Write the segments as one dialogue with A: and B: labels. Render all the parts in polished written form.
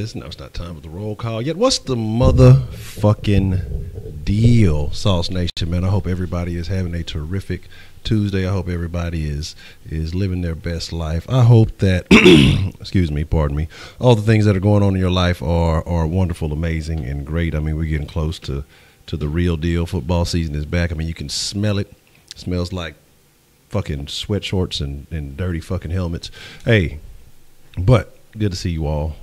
A: is. No, it's not time for the roll call yet. What's the motherfucking deal, Sauce Nation, man? I hope everybody is having a terrific Tuesday. I hope everybody is living their best life. I hope that, excuse me, pardon me, all the things that are going on in your life are wonderful, amazing, and great. I mean, we're getting close to the real deal. Football season is back. I mean, you can smell it. It smells like fucking sweatshorts and dirty fucking helmets. Hey, but good to see you all.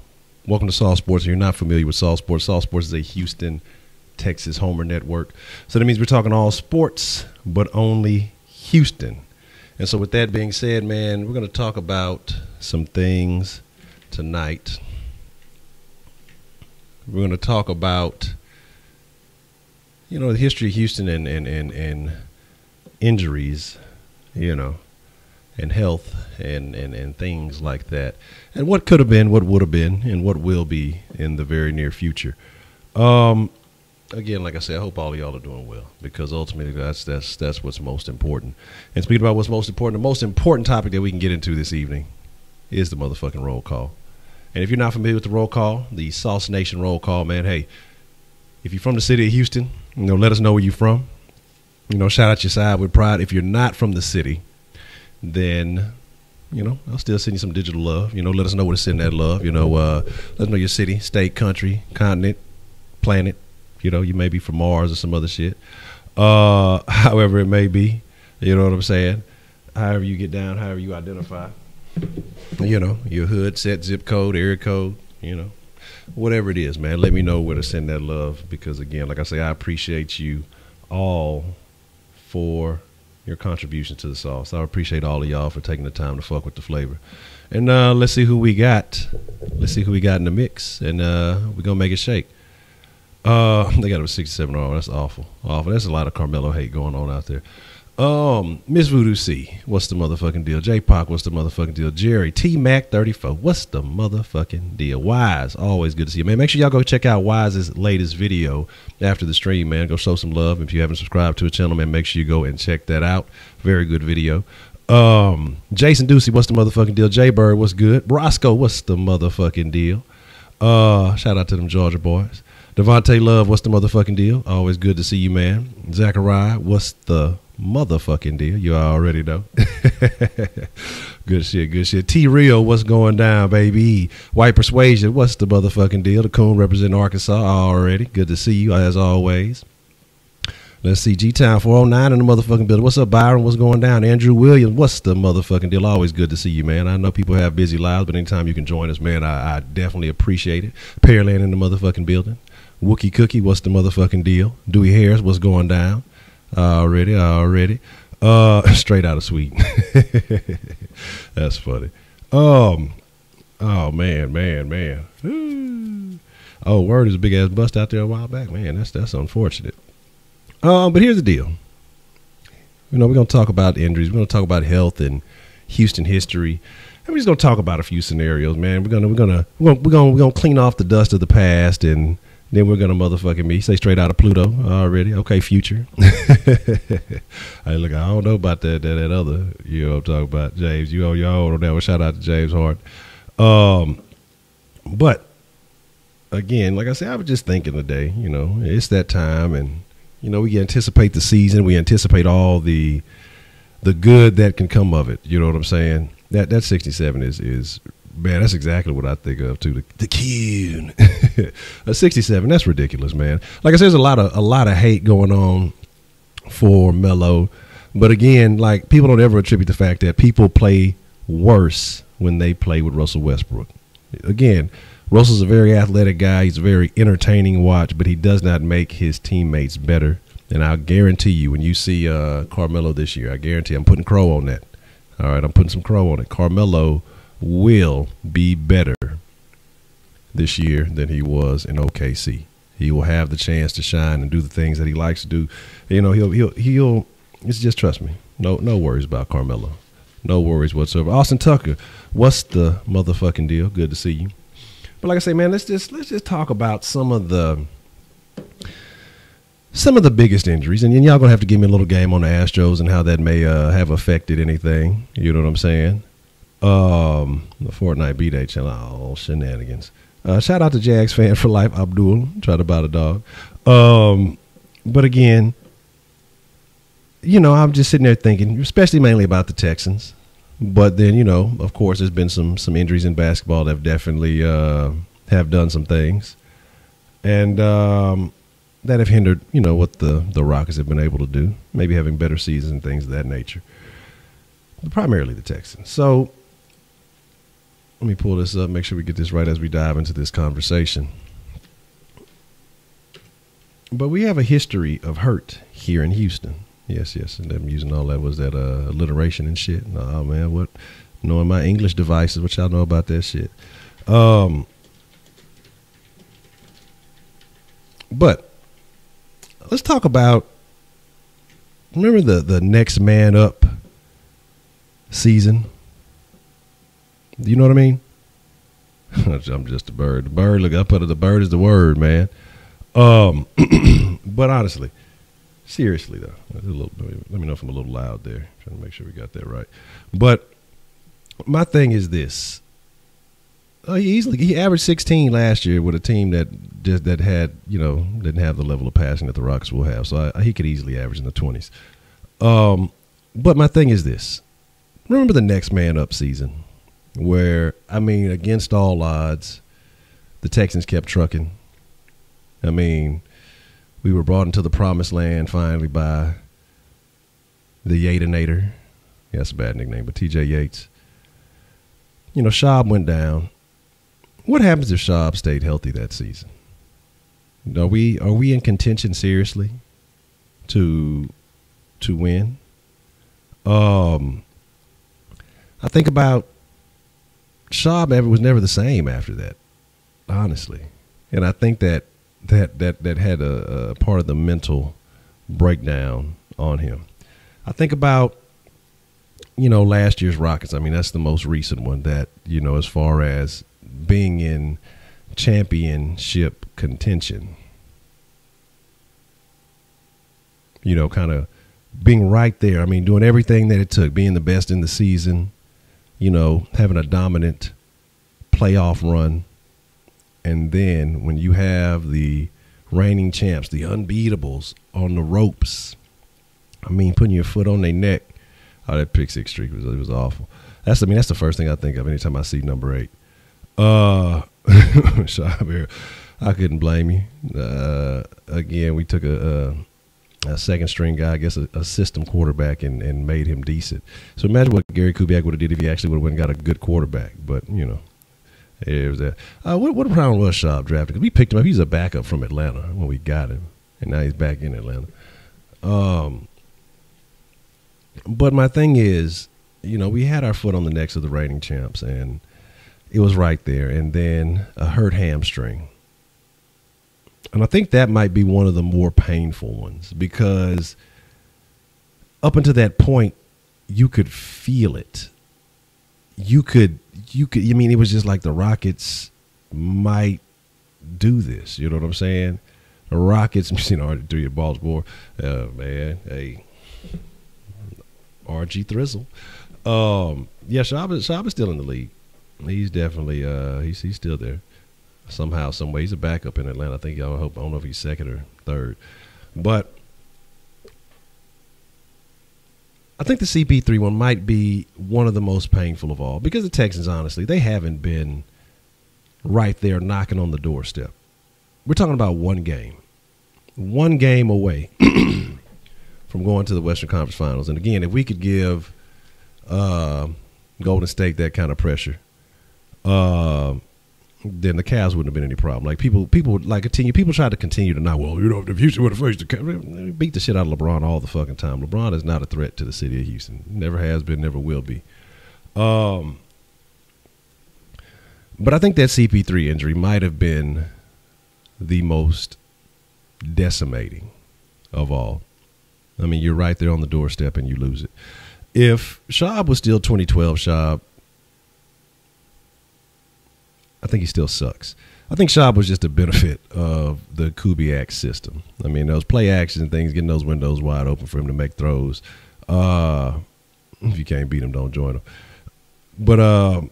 A: Welcome to Sauce Sports. If you're not familiar with Sauce Sports is a Houston, Texas homer network. So that means we're talking all sports, but only Houston. And so with that being said, man, we're going to talk about some things tonight. We're going to talk about, the history of Houston and injuries, and health and things like that. And what could have been, what would have been, and what will be in the very near future. Again, like I said, I hope all of y'all are doing well, because ultimately that's what's most important. And speaking about what's most important, the most important topic that we can get into this evening is the motherfucking roll call. And if you're not familiar with the roll call, the Sauce Nation roll call, man, hey, if you're from the city of Houston, let us know where you're from. Shout out your side with pride. If you're not from the city, then, I'll still send you some digital love. Let us know where to send that love. Let us know your city, state, country, continent, planet. You may be from Mars or some other shit. However it may be, you know what I'm saying? However you get down, however you identify. Your hood, set, zip code, area code, whatever it is, man. Let me know where to send that love, because, again, like I say, I appreciate you all for your contribution to the sauce. I appreciate all of y'all for taking the time to fuck with the flavor. And let's see who we got. Let's see who we got in the mix, and we're gonna make it shake. They got a 67. Oh, that's awful. There's a lot of Carmelo hate going on out there. Miss Voodoo C, what's the motherfucking deal? J Pac, what's the motherfucking deal? Jerry T Mac 34, what's the motherfucking deal? Wise, always good to see you, man. Make sure y'all go check out Wise's latest video after the stream, man. Go show some love. If you haven't subscribed to his channel, man, make sure you go and check that out. Very good video. Jason Ducey, what's the motherfucking deal? J Bird, what's good? Roscoe, what's the motherfucking deal? Shout out to them Georgia boys. Devontae Love, what's the motherfucking deal? Always good to see you, man. Zachariah, what's the motherfucking deal? You already know. Good shit. T Real, what's going down, baby? White Persuasion, what's the motherfucking deal? The Coon representing Arkansas already. Good to see you, as always. Let's see, G-Town 409 in the motherfucking building. What's up, Byron? What's going down? Andrew Williams, what's the motherfucking deal? Always good to see you, man. I know people have busy lives, but anytime you can join us, man, I definitely appreciate it. Pearland in the motherfucking building. Wookie Cookie, what's the motherfucking deal? Dewey Harris, what's going down? Already. Straight out of Sweden. That's funny. Oh, man. Ooh. Oh, word is a big ass bust out there a while back, man. That's unfortunate. But here's the deal. We're gonna talk about injuries. We're gonna talk about health and Houston history. And we're just gonna talk about a few scenarios, man. We're gonna clean off the dust of the past, and then we're gonna motherfucking me. Say straight out of Pluto already. Okay, future. Hey, look, I don't know about that other. I'm talking about James. You on that one. Shout out to James Hart. But again, like I said, I was just thinking today. It's that time, and we anticipate the season. We anticipate all the good that can come of it. You know what I'm saying? That 67 is man, that's exactly what I think of too. The ckin. A 67, that's ridiculous, man. Like I said, there's a lot of hate going on for Melo, but again, like, people don't ever attribute the fact that people play worse when they play with Russell Westbrook. Again, Russell's a very athletic guy. He's a very entertaining watch, but he does not make his teammates better. And I'll guarantee you, when you see Carmelo this year, I guarantee I'm putting crow on that. All right, I'm putting some crow on it. Carmelo will be better this year than he was in OKC. He will have the chance to shine and do the things that he likes to do. He'll it's just, trust me. No worries about Carmelo. No worries whatsoever. Austin Tucker, what's the motherfucking deal? Good to see you. But like I say, man, let's just talk about some of the biggest injuries, and y'all gonna have to give me a little game on the Astros and how that may have affected anything. You know what I'm saying? The Fortnite B-Day channel, all shenanigans. Shout out to Jags fan for life, Abdul. Try to buy the dog. But again, I'm just sitting there thinking, especially mainly about the Texans. But then, of course, there's been some injuries in basketball that have definitely have done some things. And that have hindered, what the Rockets have been able to do. Maybe having better seasons and things of that nature. But primarily the Texans. So let me pull this up, make sure we get this right as we dive into this conversation. But we have a history of hurt here in Houston. Yes, and them using all that, was that alliteration and shit. No, man, what? Knowing my English devices, what y'all know about that shit. But let's talk about, remember the next man up season? Do you know what I mean? I'm just a bird. The bird, look, I put it, the bird is the word, man. But honestly, seriously though, let me know if I'm a little loud there. Trying to make sure we got that right. But my thing is this: he averaged 16 last year with a team that had didn't have the level of passing that the Rockets will have. So he could easily average in the 20s. But my thing is this: remember the next man up season, where against all odds, the Texans kept trucking. We were brought into the promised land finally by the Yatinator. Yeah, that's a bad nickname, but TJ Yates. Schaub went down. What happens if Schaub stayed healthy that season? Are we in contention seriously to win? I think about Schaub was never the same after that, honestly. And I think that had a part of the mental breakdown on him. I think about, last year's Rockets. That's the most recent one that, as far as being in championship contention, kind of being right there. Doing everything that it took, being the best in the season, having a dominant playoff run. And then when you have the reigning champs, the unbeatables on the ropes, putting your foot on their neck. Oh, that pick six streak was awful. That's the first thing I think of anytime I see number 8. I couldn't blame you. Again, we took a second string guy, I guess a system quarterback, and made him decent. So imagine what Gary Kubiak would have did if he actually would have went and got a good quarterback. But, it was that. What problem was Schaub drafted? Because we picked him up. He's a backup from Atlanta when we got him, and now he's back in Atlanta. But my thing is, we had our foot on the necks of the reigning champs, and it was right there. And then a hurt hamstring. And I think that might be one of the more painful ones, because up until that point, you could feel it. You could, it was just like the Rockets might do this. You know what I'm saying? The Rockets, hard to do your balls more. Man, hey, RG Thrizzle. Schaub is still in the league. He's definitely, he's still there. Somehow, some way. He's a backup in Atlanta. I don't know if he's second or third. But I think the CP3 one might be one of the most painful of all, because the Texans, honestly, they haven't been right there knocking on the doorstep. We're talking about one game away from going to the Western Conference Finals. And again, if we could give Golden State that kind of pressure, then the Cavs wouldn't have been any problem. Like people would continue. People try to continue to not. Well, if Houston would have faced the Cavs, beat the shit out of LeBron all the fucking time. LeBron is not a threat to the city of Houston. Never has been. Never will be. But I think that CP3 injury might have been the most decimating of all. You're right there on the doorstep and you lose it. If Schaub was still 2012 Schaub, I think he still sucks. I think Schaub was just a benefit of the Kubiak system. Those play actions and things, getting those windows wide open for him to make throws. If you can't beat him, don't join him. But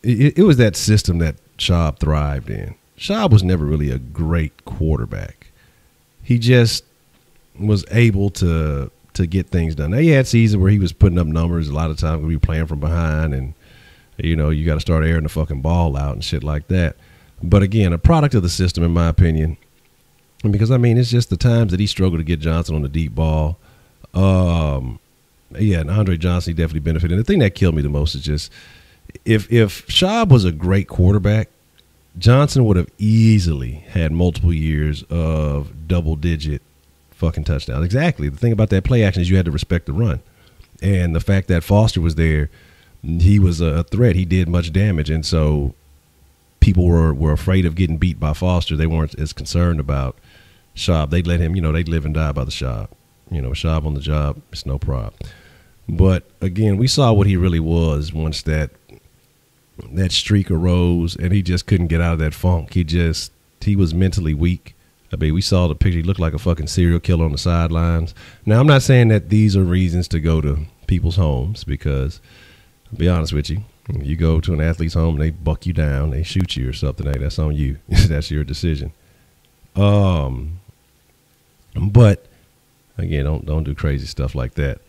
A: it was that system that Schaub thrived in. Schaub was never really a great quarterback. He just was able to get things done. Now, he had seasons where he was putting up numbers. A lot of times we were playing from behind, and you got to start airing the fucking ball out and shit like that. But again, a product of the system, in my opinion. Because it's just the times that he struggled to get Johnson on the deep ball. And Andre Johnson, he definitely benefited. And the thing that killed me the most is just if Schaub was a great quarterback, Johnson would have easily had multiple years of double-digit fucking touchdowns. Exactly. The thing about that play action is you had to respect the run. And the fact that Foster was there, he was a threat. He did much damage. And so people were afraid of getting beat by Foster. They weren't as concerned about Schaub. They'd let him, they'd live and die by the Schaub. Schaub on the job, it's no problem. But again, we saw what he really was once that streak arose, and he just couldn't get out of that funk. He was mentally weak. We saw the picture. He looked like a fucking serial killer on the sidelines. Now, I'm not saying that these are reasons to go to people's homes, because I'll be honest with you, you go to an athlete's home and they buck you down, they shoot you or something, hey, that's on you. That's your decision. But again, don't do crazy stuff like that.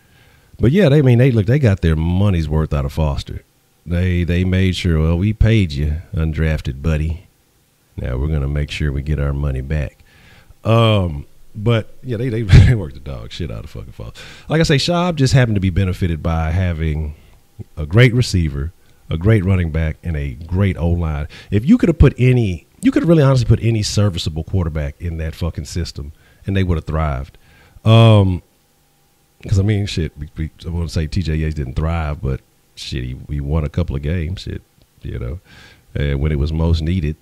A: But yeah, they got their money's worth out of Foster. They made sure, well, we paid you, undrafted buddy. Now we're gonna make sure we get our money back. But yeah, they worked the dog shit out of fucking Foster. Like I say, Schaub just happened to be benefited by having a great receiver, a great running back, and a great O-line. If you could have really honestly put any serviceable quarterback in that fucking system, and they would have thrived. Because shit, I want to say TJ Yates didn't thrive, but shit, he won a couple of games, shit, and when it was most needed.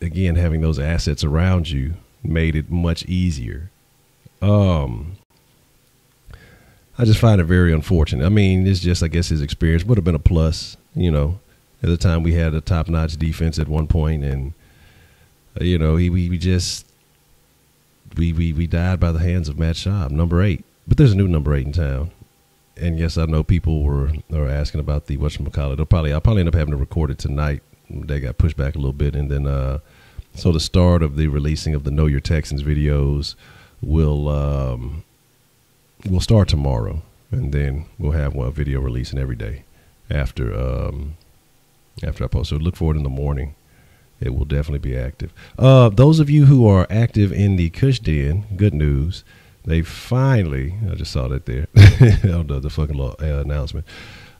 A: Again, having those assets around you made it much easier. I just find it very unfortunate. It's just, I guess his experience would have been a plus, at the time we had a top-notch defense at one point, and we died by the hands of Matt Schaub, number 8. But there's a new number 8 in town. And yes, I know people are asking about the whatchamacallit. I'll probably end up having to record it tonight. They got pushed back a little bit. And then so the start of the releasing of the Know Your Texans videos will start tomorrow. And then we'll have one video releasing every day after I post. So look for it in the morning. It will definitely be active. Those of you who are active in the Kush Den, good news. They finally, I just saw that there, the fucking announcement.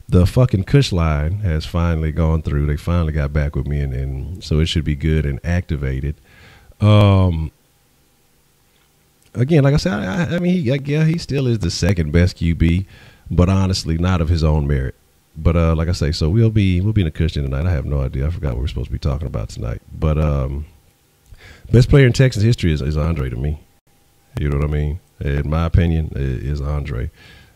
A: The fucking Kush line has finally gone through. They finally got back with me, and so it should be good and activated. Again, like I said, he still is the second best QB, but honestly, not of his own merit. But like I say, so we'll be in the Kush Den tonight. I have no idea. I forgot what we're supposed to be talking about tonight. But best player in Texas history is Andre to me. You know what I mean? In my opinion, is Andre.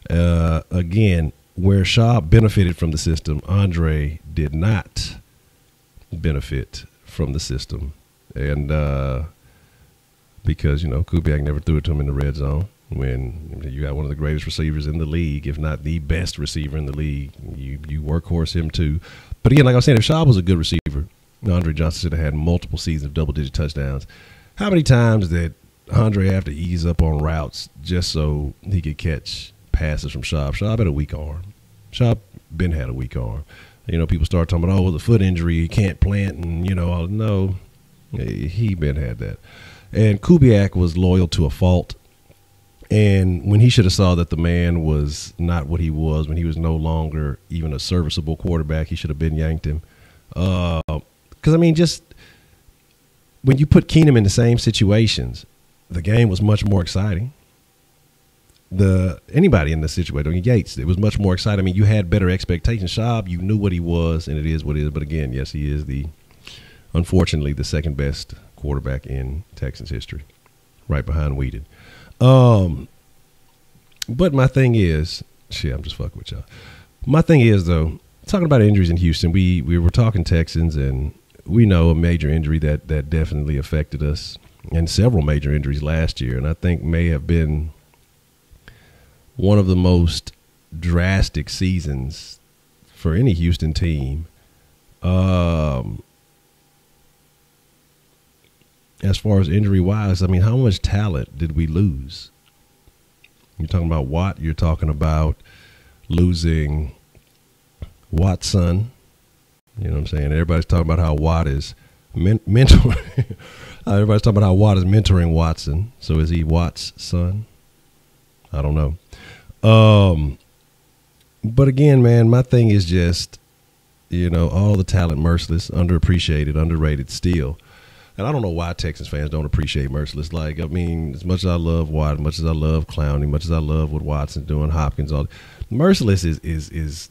A: Again, where Schaub benefited from the system, Andre did not benefit from the system. And because, Kubiak never threw it to him in the red zone. When you got one of the greatest receivers in the league, if not the best receiver in the league, you workhorse him too. But again, like I was saying, if Schaub was a good receiver, Andre Johnson should have had multiple seasons of double-digit touchdowns. How many times did Andre have to ease up on routes just so he could catch passes from Schaub? Schaub had a weak arm. Schaub been had a weak arm. People start talking about, the foot injury, he can't plant, and, no, he been had that. And Kubiak was loyal to a fault. And when he should have saw that the man was not what he was, when he was no longer even a serviceable quarterback, he should have been yanked him. Because, just when you put Keenum in the same situations, the game was much more exciting. Anybody in the situation, Yates, it was much more exciting. You had better expectations. Schaub, you knew what he was, and it is what it is. But again, yes, he is unfortunately, the second best quarterback in Texans history, right behind Whedon. But my thing is, I'm just fucking with y'all. My thing is, though, talking about injuries in Houston, we were talking Texans, and we know a major injury that definitely affected us, and several major injuries last year, and I think may have been one of the most drastic seasons for any Houston team. as far as injury wise, I mean, how much talent did we lose? You're talking about Watt. You're talking about losing Watson. You know what I'm saying? Everybody's talking about how Watt is mentoring. Everybody's talking about how Watt is mentoring Watson. So is he Watt's son? I don't know. But again, man, my thing is just, you know, all the talent, Merciless, underappreciated, underrated still. And I don't know why Texans fans don't appreciate Merciless. Like, I mean, as much as I love Watt, as much as I love Clowney, as much as I love what Watson's doing, Hopkins, all Merciless is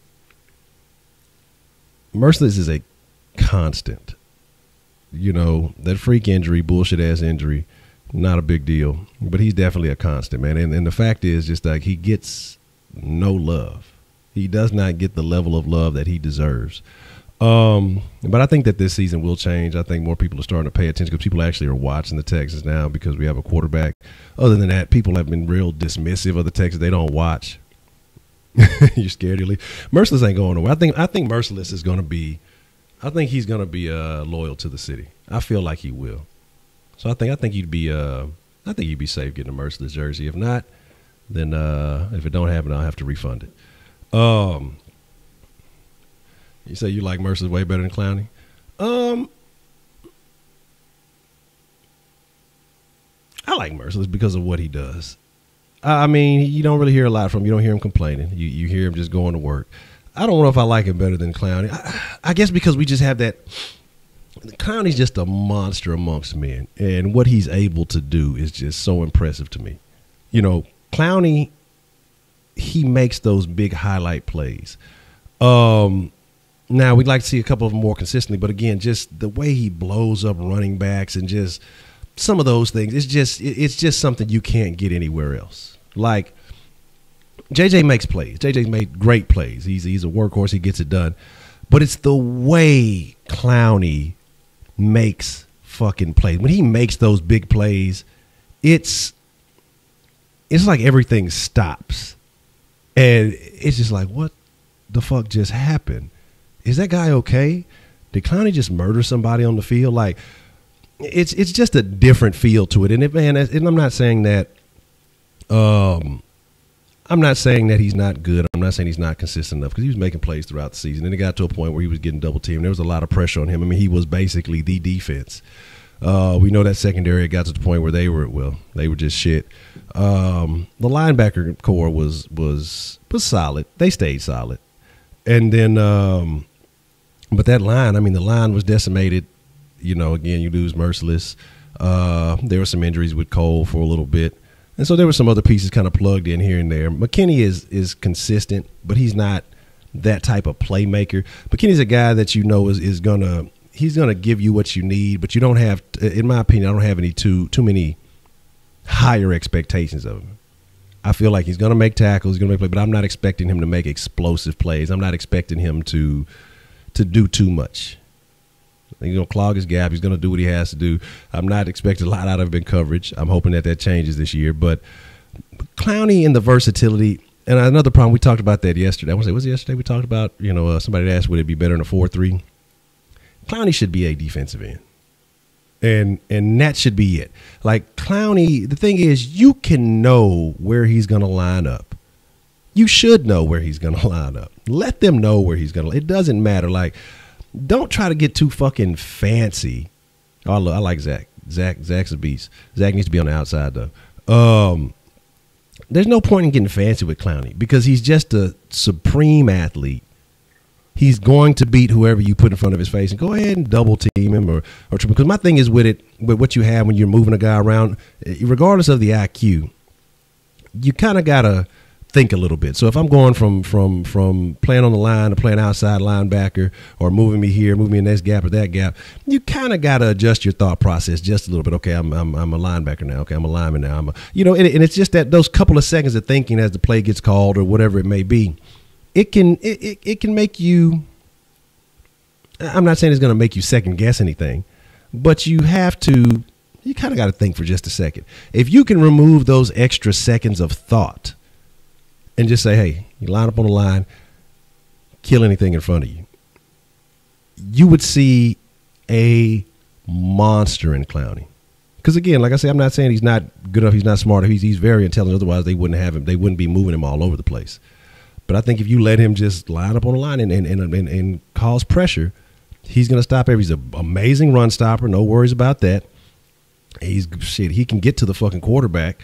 A: Merciless is a constant. You know, that freak injury, bullshit ass injury, not a big deal. But he's definitely a constant, man. And the fact is just like he gets no love. He does not get the level of love that he deserves. But I think that this season will change. I think more people are starting to pay attention because people actually are watching the Texans now because we have a quarterback. Other than that, people have been real dismissive of the Texans. They don't watch. You're scared to leave. Merciless ain't going nowhere. I think Merciless is going to be. I think he's going to be loyal to the city. I feel like he will. So I think you'd be. I think you'd be safe getting a Merciless jersey. If not, then if it don't happen, I'll have to refund it. You say you like Merciless way better than Clowney? I like Merciless because of what he does. I mean, you don't really hear a lot from him. You don't hear him complaining. You hear him just going to work. I don't know if I like him better than Clowney. I guess because we just have that. Clowney's just a monster amongst men, and what he's able to do is just so impressive to me. You know, Clowney, he makes those big highlight plays. Now, we'd like to see a couple of them more consistently, but again, just the way he blows up running backs and just some of those things, it's just something you can't get anywhere else. Like, JJ makes plays. JJ's made great plays. He's a workhorse. He gets it done. But it's the way Clowney makes fucking plays. When he makes those big plays, it's like everything stops. And it's just like, what the fuck just happened? Is that guy okay? Did Clowney just murder somebody on the field? Like, it's just a different feel to it. And I'm not saying that he's not good. I'm not saying he's not consistent enough because he was making plays throughout the season. And it got to a point where he was getting double teamed. There was a lot of pressure on him. I mean, he was basically the defense. We know that secondary got to the point where they were just shit. The linebacker core was solid. They stayed solid. And then but that line, I mean, the line was decimated. You know, again, you lose Merciless. There were some injuries with Cole for a little bit. And so there were some other pieces kind of plugged in here and there. McKinney is consistent, but he's not that type of playmaker. McKinney's a guy that you know is gonna give you what you need, but you don't have, in my opinion, I don't have any too many higher expectations of him. I feel like he's gonna make tackles, he's gonna make plays, but I'm not expecting him to make explosive plays. I'm not expecting him to do too much. He's going to clog his gap. He's going to do what he has to do. I'm not expecting a lot out of him in coverage. I'm hoping that changes this year. But Clowney and the versatility, and another problem, we talked about that yesterday. I want to say, was it yesterday we talked about, you know, somebody asked, would it be better in a 4-3? Clowney should be a defensive end. And that should be it. Like, Clowney, the thing is, you can know where he's going to line up. You should know where he's going to line up. Let them know where he's going to. It doesn't matter. Like, don't try to get too fucking fancy. Oh, I like Zach. Zach's a beast. Zach needs to be on the outside, though. There's no point in getting fancy with Clowney because he's just a supreme athlete. He's going to beat whoever you put in front of his face, and go ahead and double team him or triple. Because my thing is with what you have when you're moving a guy around, regardless of the IQ, you kind of gotta think a little bit. So if I'm going from playing on the line to playing outside linebacker or moving me here, moving me in this gap or that gap, you kind of got to adjust your thought process just a little bit. Okay, I'm a linebacker now. Okay, I'm a lineman now. And it's just that those couple of seconds of thinking as the play gets called or whatever it may be, it can make you, I'm not saying it's going to make you second guess anything, but you kind of got to think for just a second. If you can remove those extra seconds of thought and just say, hey, you line up on the line, kill anything in front of you, you would see a monster in Clowney. Because again, like I say, I'm not saying he's not good enough. He's not smart. He's very intelligent. Otherwise, they wouldn't have him. They wouldn't be moving him all over the place. But I think if you let him just line up on the line and cause pressure, he's going to stop every. He's an amazing run stopper. No worries about that. He can get to the fucking quarterback.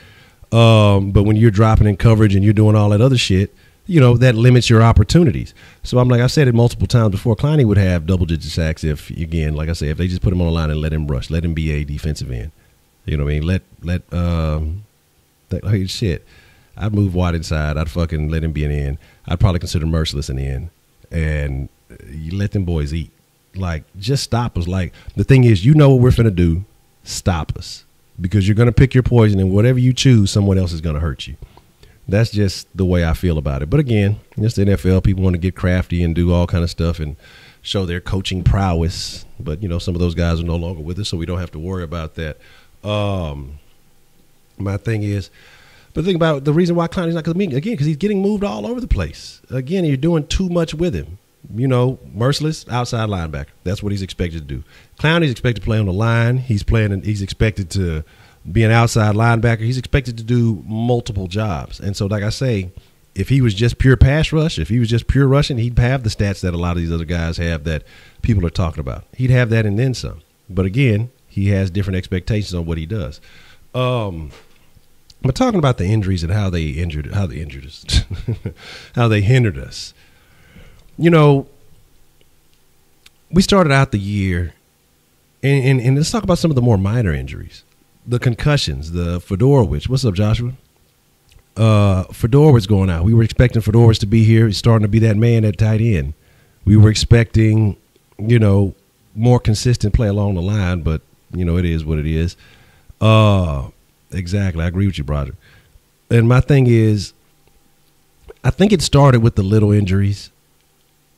A: But when you're dropping in coverage and you're doing all that other shit, that limits your opportunities. So I've said it multiple times before, Clowney would have double-digit sacks if, again, like I say, if they just put him on the line and let him rush, let him be a defensive end. You know what I mean? Shit. I'd move Watt inside. I'd fucking let him be an end. I'd probably consider Merciless an end. And you let them boys eat. Like, just stop us. Like, the thing is, what we're finna do. Stop us. Because you're going to pick your poison, and whatever you choose, someone else is going to hurt you. That's just the way I feel about it. But again, it's the NFL. People want to get crafty and do all kind of stuff and show their coaching prowess. But, some of those guys are no longer with us, so we don't have to worry about that. My thing is, but think about the reason why Clowney's not, because he's getting moved all over the place. Again, you're doing too much with him. Merciless, outside linebacker. That's what he's expected to do. Clowney's expected to play on the line. He's expected to be an outside linebacker. He's expected to do multiple jobs. And so, like I say, if he was just pure pass rush, if he was just pure rushing, he'd have the stats that a lot of these other guys have that people are talking about. He'd have that and then some. But again, he has different expectations on what he does. But talking about the injuries and how they injured us, how they hindered us. We started out the year, and let's talk about some of the more minor injuries. The concussions, the Fedorowicz. What's up, Joshua? Fedorowicz going out. We were expecting Fedorowicz to be here. He's starting to be that man at tight end. We were expecting, more consistent play along the line, but, it is what it is. Exactly. I agree with you, brother. And my thing is, I think it started with the little injuries,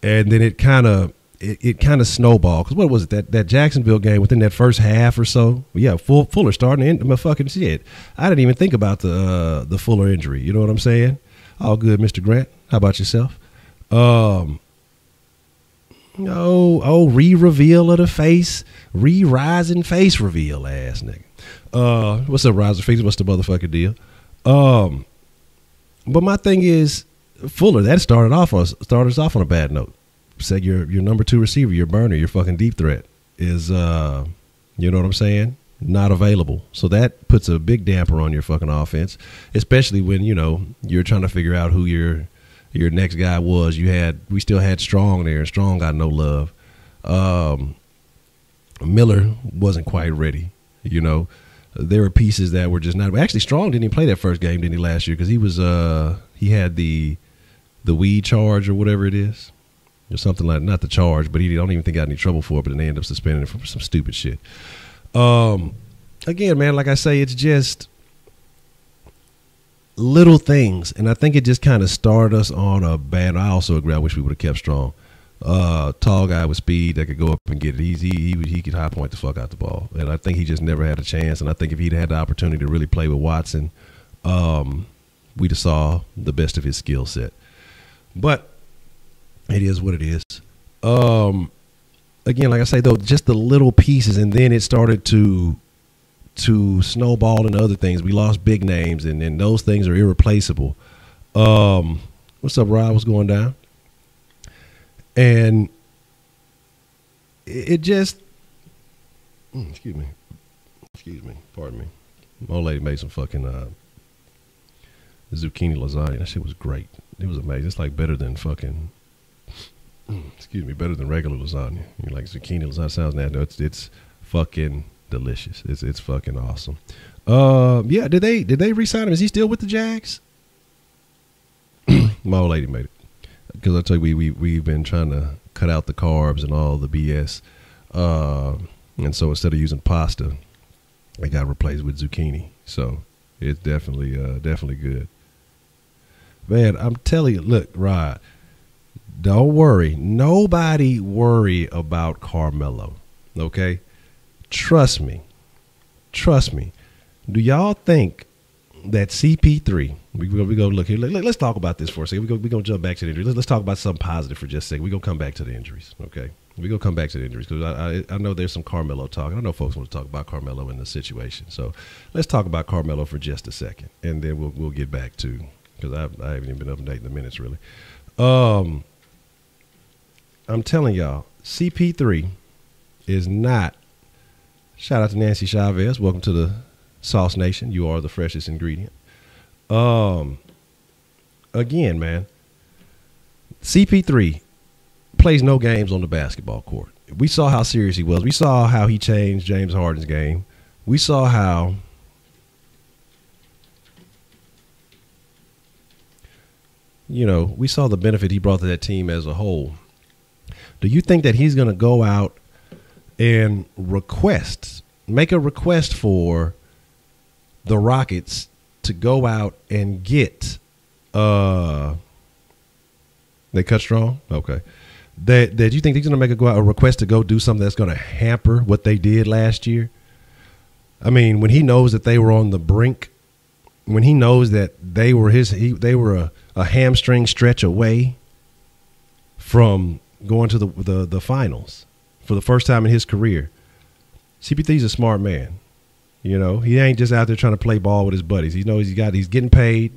A: and then it kind of snowballed. Because what was it, that Jacksonville game within that first half or so? Yeah, Fuller starting in my fucking shit. I didn't even think about the Fuller injury. You know what I'm saying? All good, Mr. Grant. How about yourself? Re-reveal of the face, re-rising face reveal ass nigga. What's up, Rising Face? What's the motherfucking deal? But my thing is, Fuller, that started us off on a bad note. Said your number 2 receiver, your burner, your fucking deep threat is, you know what I'm saying? Not available. So that puts a big damper on your fucking offense, especially when, you're trying to figure out who your next guy was. We still had Strong there, and Strong got no love. Miller wasn't quite ready, There were pieces that were just not. Actually, Strong didn't even play that first game, didn't he, last year? Because he had the weed charge or whatever it is, or something like, not the charge, but he don't even think he got any trouble for it. But then they ended up suspending him for some stupid shit. Again, man, like I say, it's just little things, and I think it just kind of started us on a bad. I also agree. I wish we would have kept Strong. Tall guy with speed that could go up and get it. He could high point the fuck out the ball, and I think he just never had a chance. And I think if he'd had the opportunity to really play with Watson, we'd have saw the best of his skill set. But it is what it is. Again, like I say, though, just the little pieces, and then it started to snowball into other things. We lost big names, and those things are irreplaceable. What's up, Rob? What's going down? And it just, excuse me, pardon me. My old lady made some fucking zucchini lasagna. That shit was great. It was amazing. It's like better than fucking, better than regular lasagna. You're like, zucchini lasagna sounds nasty. It's fucking delicious. It's fucking awesome. Yeah, did they re-sign him? Is he still with the Jags? My old lady made it. Because I tell you, we've been trying to cut out the carbs and all the BS, and so instead of using pasta, it got replaced with zucchini. So it's definitely good. Man, I'm telling you, look, Rod, don't worry. Nobody worry about Carmelo. Okay, trust me. Do y'all think that CP3? We go look here. Let's talk about this for a second. We're gonna jump back to the injuries. Let's talk about something positive for just a second. We're gonna come back to the injuries. Okay. We're going to come back to the injuries because I know there's some Carmelo talk. I know folks want to talk about Carmelo in the situation. So let's talk about Carmelo for just a second, and then we'll get back to, because I haven't even been updating the minutes really. I'm telling y'all, CP3 is not. Shout out to Nancy Chavez. Welcome to the Sauce Nation. You are the freshest ingredient. Again, man, CP3 plays no games on the basketball court. We saw how serious he was. We saw how he changed James Harden's game. We saw how we saw the benefit he brought to that team as a whole. Do you think that he's going to go out and make a request for the Rockets to go out and get they cut strong? Okay. That you think he's going to make a request to go do something that's going to hamper what they did last year? I mean, when he knows that they were on the brink, when he knows that they were a hamstring stretch away from going to the finals for the first time in his career. CP3's a smart man. He ain't just out there trying to play ball with his buddies. He knows he's getting paid.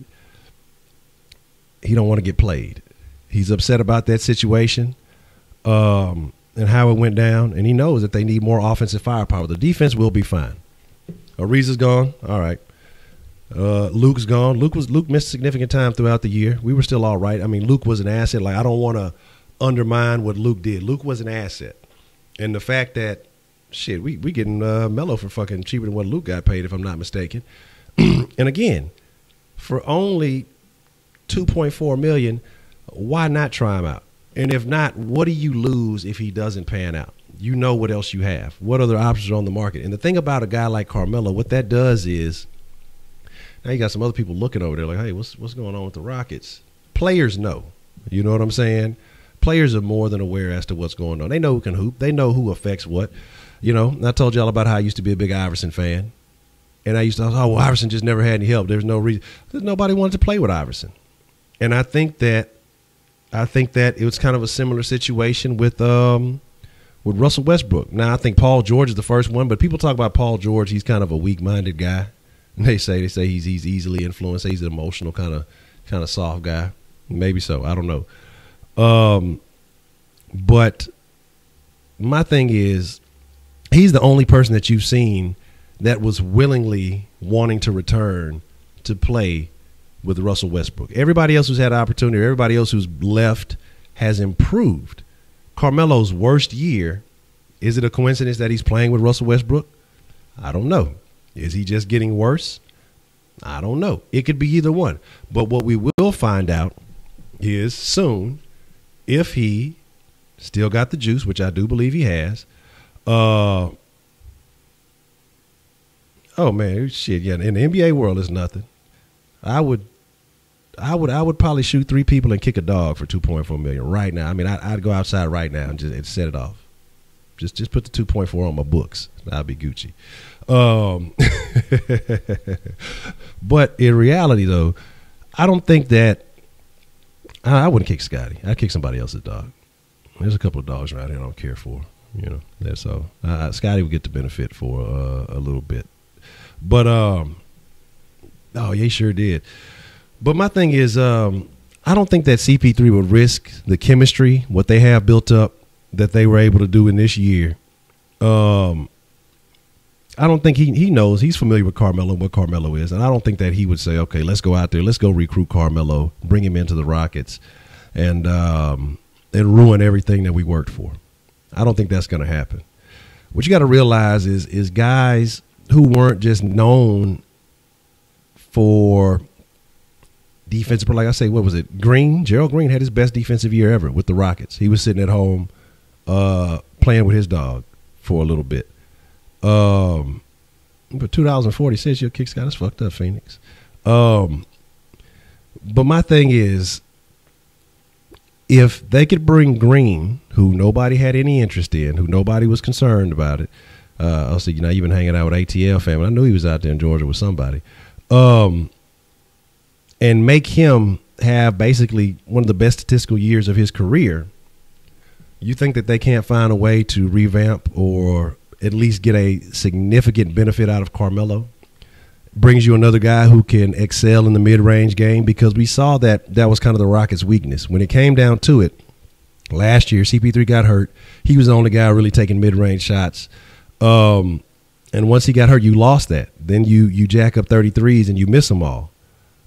A: He don't want to get played. He's upset about that situation and how it went down, and he knows that they need more offensive firepower. The defense will be fine. Ariza's gone. All right. Luke's gone. Luke missed significant time throughout the year. We were still all right. I mean, Luke was an asset. Like, I don't want to undermine what Luke did. Luke was an asset. And the fact that, shit, we getting Melo for fucking cheaper than what Luke got paid, if I'm not mistaken. And again, for only $2.4 million, why not try him out? And if not, what do you lose if he doesn't pan out? You know what else you have. What other options are on the market? And the thing about a guy like Carmelo, what that does is, now you got some other people looking over there like, hey, what's going on with the Rockets? Players know. You know what I'm saying? Players are more than aware as to what's going on. They know who can hoop. They know who affects what. I told y'all about how I used to be a big Iverson fan. And I used to, Iverson just never had any help. There's no reason. Nobody wanted to play with Iverson. And I think that it was kind of a similar situation with Russell Westbrook. Now, I think Paul George is the first one, but people talk about Paul George. He's kind of a weak-minded guy. And they say he's easily influenced. He's an emotional kind of soft guy. Maybe so. I don't know. But my thing is, he's the only person that you've seen that was willingly wanting to return to play with Russell Westbrook. Everybody else who's had an opportunity, everybody else who's left has improved. Carmelo's worst year, is it a coincidence that he's playing with Russell Westbrook? I don't know. Is he just getting worse? I don't know. It could be either one. But what we will find out is soon, if he still got the juice, which I do believe he has. Oh man, shit, yeah. In the NBA world, it's nothing. I would probably shoot 3 people and kick a dog for $2.4 million right now. I mean, I'd go outside right now and just set it off. Just put the 2.4 on my books. I'll be Gucci. But in reality, though, I don't think that I wouldn't kick Scotty. I'd kick somebody else's dog. There's a couple of dogs around here I don't care for. That's all. Scotty would get the benefit for a little bit. But, oh, yeah, he sure did. But my thing is, I don't think that CP3 would risk the chemistry, what they have built up, that they were able to do in this year. I don't think he knows. He's familiar with Carmelo and what Carmelo is. And I don't think that he would say, okay, let's go out there. Let's go recruit Carmelo, bring him into the Rockets, and ruin everything that we worked for. I don't think that's going to happen. What you got to realize is guys who weren't just known for defensive, like I say, what was it? Gerald Green had his best defensive year ever with the Rockets. He was sitting at home playing with his dog for a little bit. But $2.40 you'll kick Scott. That's fucked up, Phoenix. But my thing is, if they could bring Green, who nobody had any interest in, who nobody was concerned about it, I'll see, you've been hanging out with ATL family. I knew he was out there in Georgia with somebody. And make him have basically one of the best statistical years of his career, You think that they can't find a way to revamp or at least get a significant benefit out of Carmelo? Brings you another guy who can excel in the mid-range game, because we saw that was kind of the Rockets' weakness. When it came down to it, last year, CP3 got hurt. He was the only guy really taking mid-range shots. And once he got hurt, you lost that. Then you jack up 33s and you miss them all.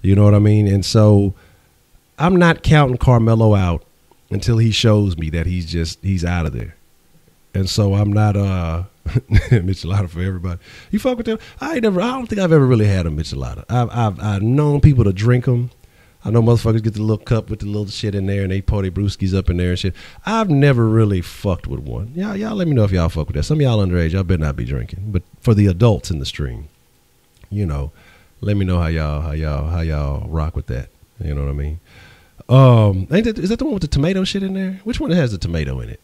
A: You know what I mean? And so I'm not counting Carmelo out until he shows me that he's out of there. And so I'm not Michelada for everybody. You fuck with them? I don't think I've ever really had a Michelada. I've known people to drink them. I know motherfuckers get the little cup with the little shit in there and they pour their brewskis up in there and shit. I've never really fucked with one. Y'all let me know if y'all fuck with that. Some of y'all underage, y'all better not be drinking. But for the adults in the stream, you know, let me know how y'all rock with that. You know what I mean? Is that the one with the tomato shit in there? Which one has the tomato in it?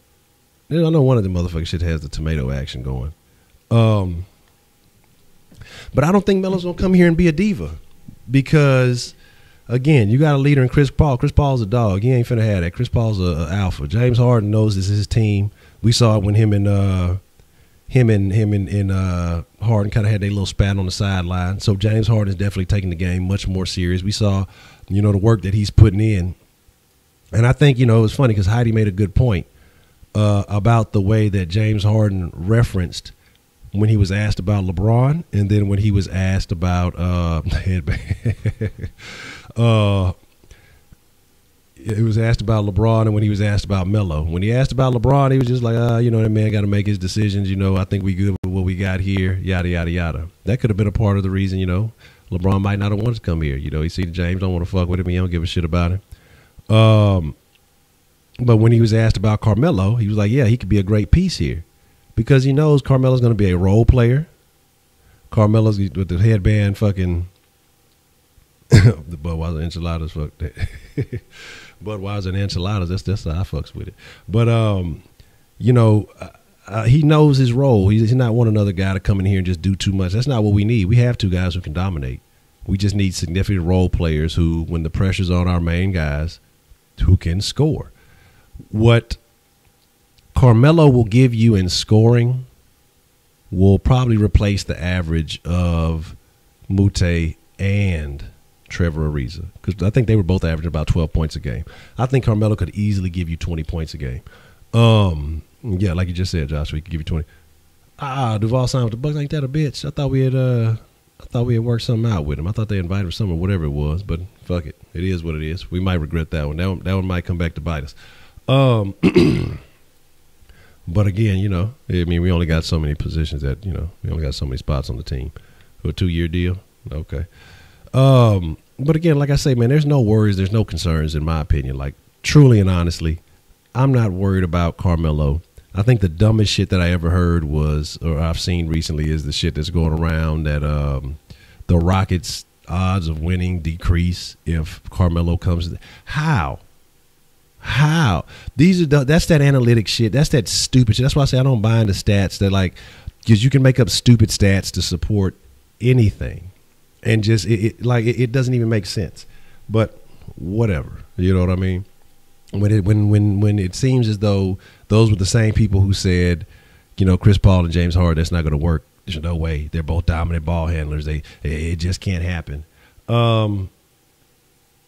A: I know one of the motherfucking shit has the tomato action going. But I don't think Melo's gonna come here and be a diva, because again, you got a leader in Chris Paul. Chris Paul's a dog. He ain't finna have that. Chris Paul's a alpha. James Harden knows this is his team. We saw it when him and Harden kind of had their little spat on the sideline. So James Harden is definitely taking the game much more serious. We saw, you know, the work that he's putting in. And I think, you know, it was funny because Heidi made a good point about the way that James Harden referenced when he was asked about LeBron, and then when he was asked about he was asked about LeBron, and when he was asked about Melo. When he asked about LeBron, he was just like, you know, that man got to make his decisions. You know, I think we good with what we got here, yada, yada, yada. That could have been a part of the reason, you know, LeBron might not have wanted to come here. You know, he see James don't want to fuck with him. He don't give a shit about him. But when he was asked about Carmelo, he was like, yeah, he could be a great piece here, because he knows Carmelo's going to be a role player. Carmelo's with the headband fucking the Budweiser enchiladas, fuck that. Budweiser and enchiladas, that's how I fucks with it. But you know, he knows his role. He's not one another guy to come in here and just do too much. That's not what we need. We have two guys who can dominate. We just need significant role players who, when the pressure's on our main guys, who can score. What Carmelo will give you in scoring will probably replace the average of Muthaf and Trevor Ariza, because I think they were both averaging about 12 points a game. I think Carmelo could easily give you 20 points a game. Yeah, like you just said, Josh, we could give you 20. Duval signed with the Bucks. Ain't that a bitch? I thought we had worked something out with him. I thought they invited him or whatever it was, but fuck it. It is what it is. We might regret that one. That one might come back to bite us. But again, you know, I mean, we only got so many positions that, you know, we only got so many spots on the team. A 2-year deal. Okay. But again, like I say, man, there's no worries. There's no concerns in my opinion. Like, truly and honestly, I'm not worried about Carmelo. I think the dumbest shit that I ever heard was, or I've seen recently, is the shit that's going around that the Rockets' odds of winning decrease if Carmelo comes. How? That's that analytic shit. That's that stupid shit. That's why I say I don't buy into stats that, like, because you can make up stupid stats to support anything, and just it doesn't even make sense. But whatever, you know what I mean? When it seems as though those were the same people who said, you know, Chris Paul and James Harden, that's not going to work. There's no way. They're both dominant ball handlers. It just can't happen.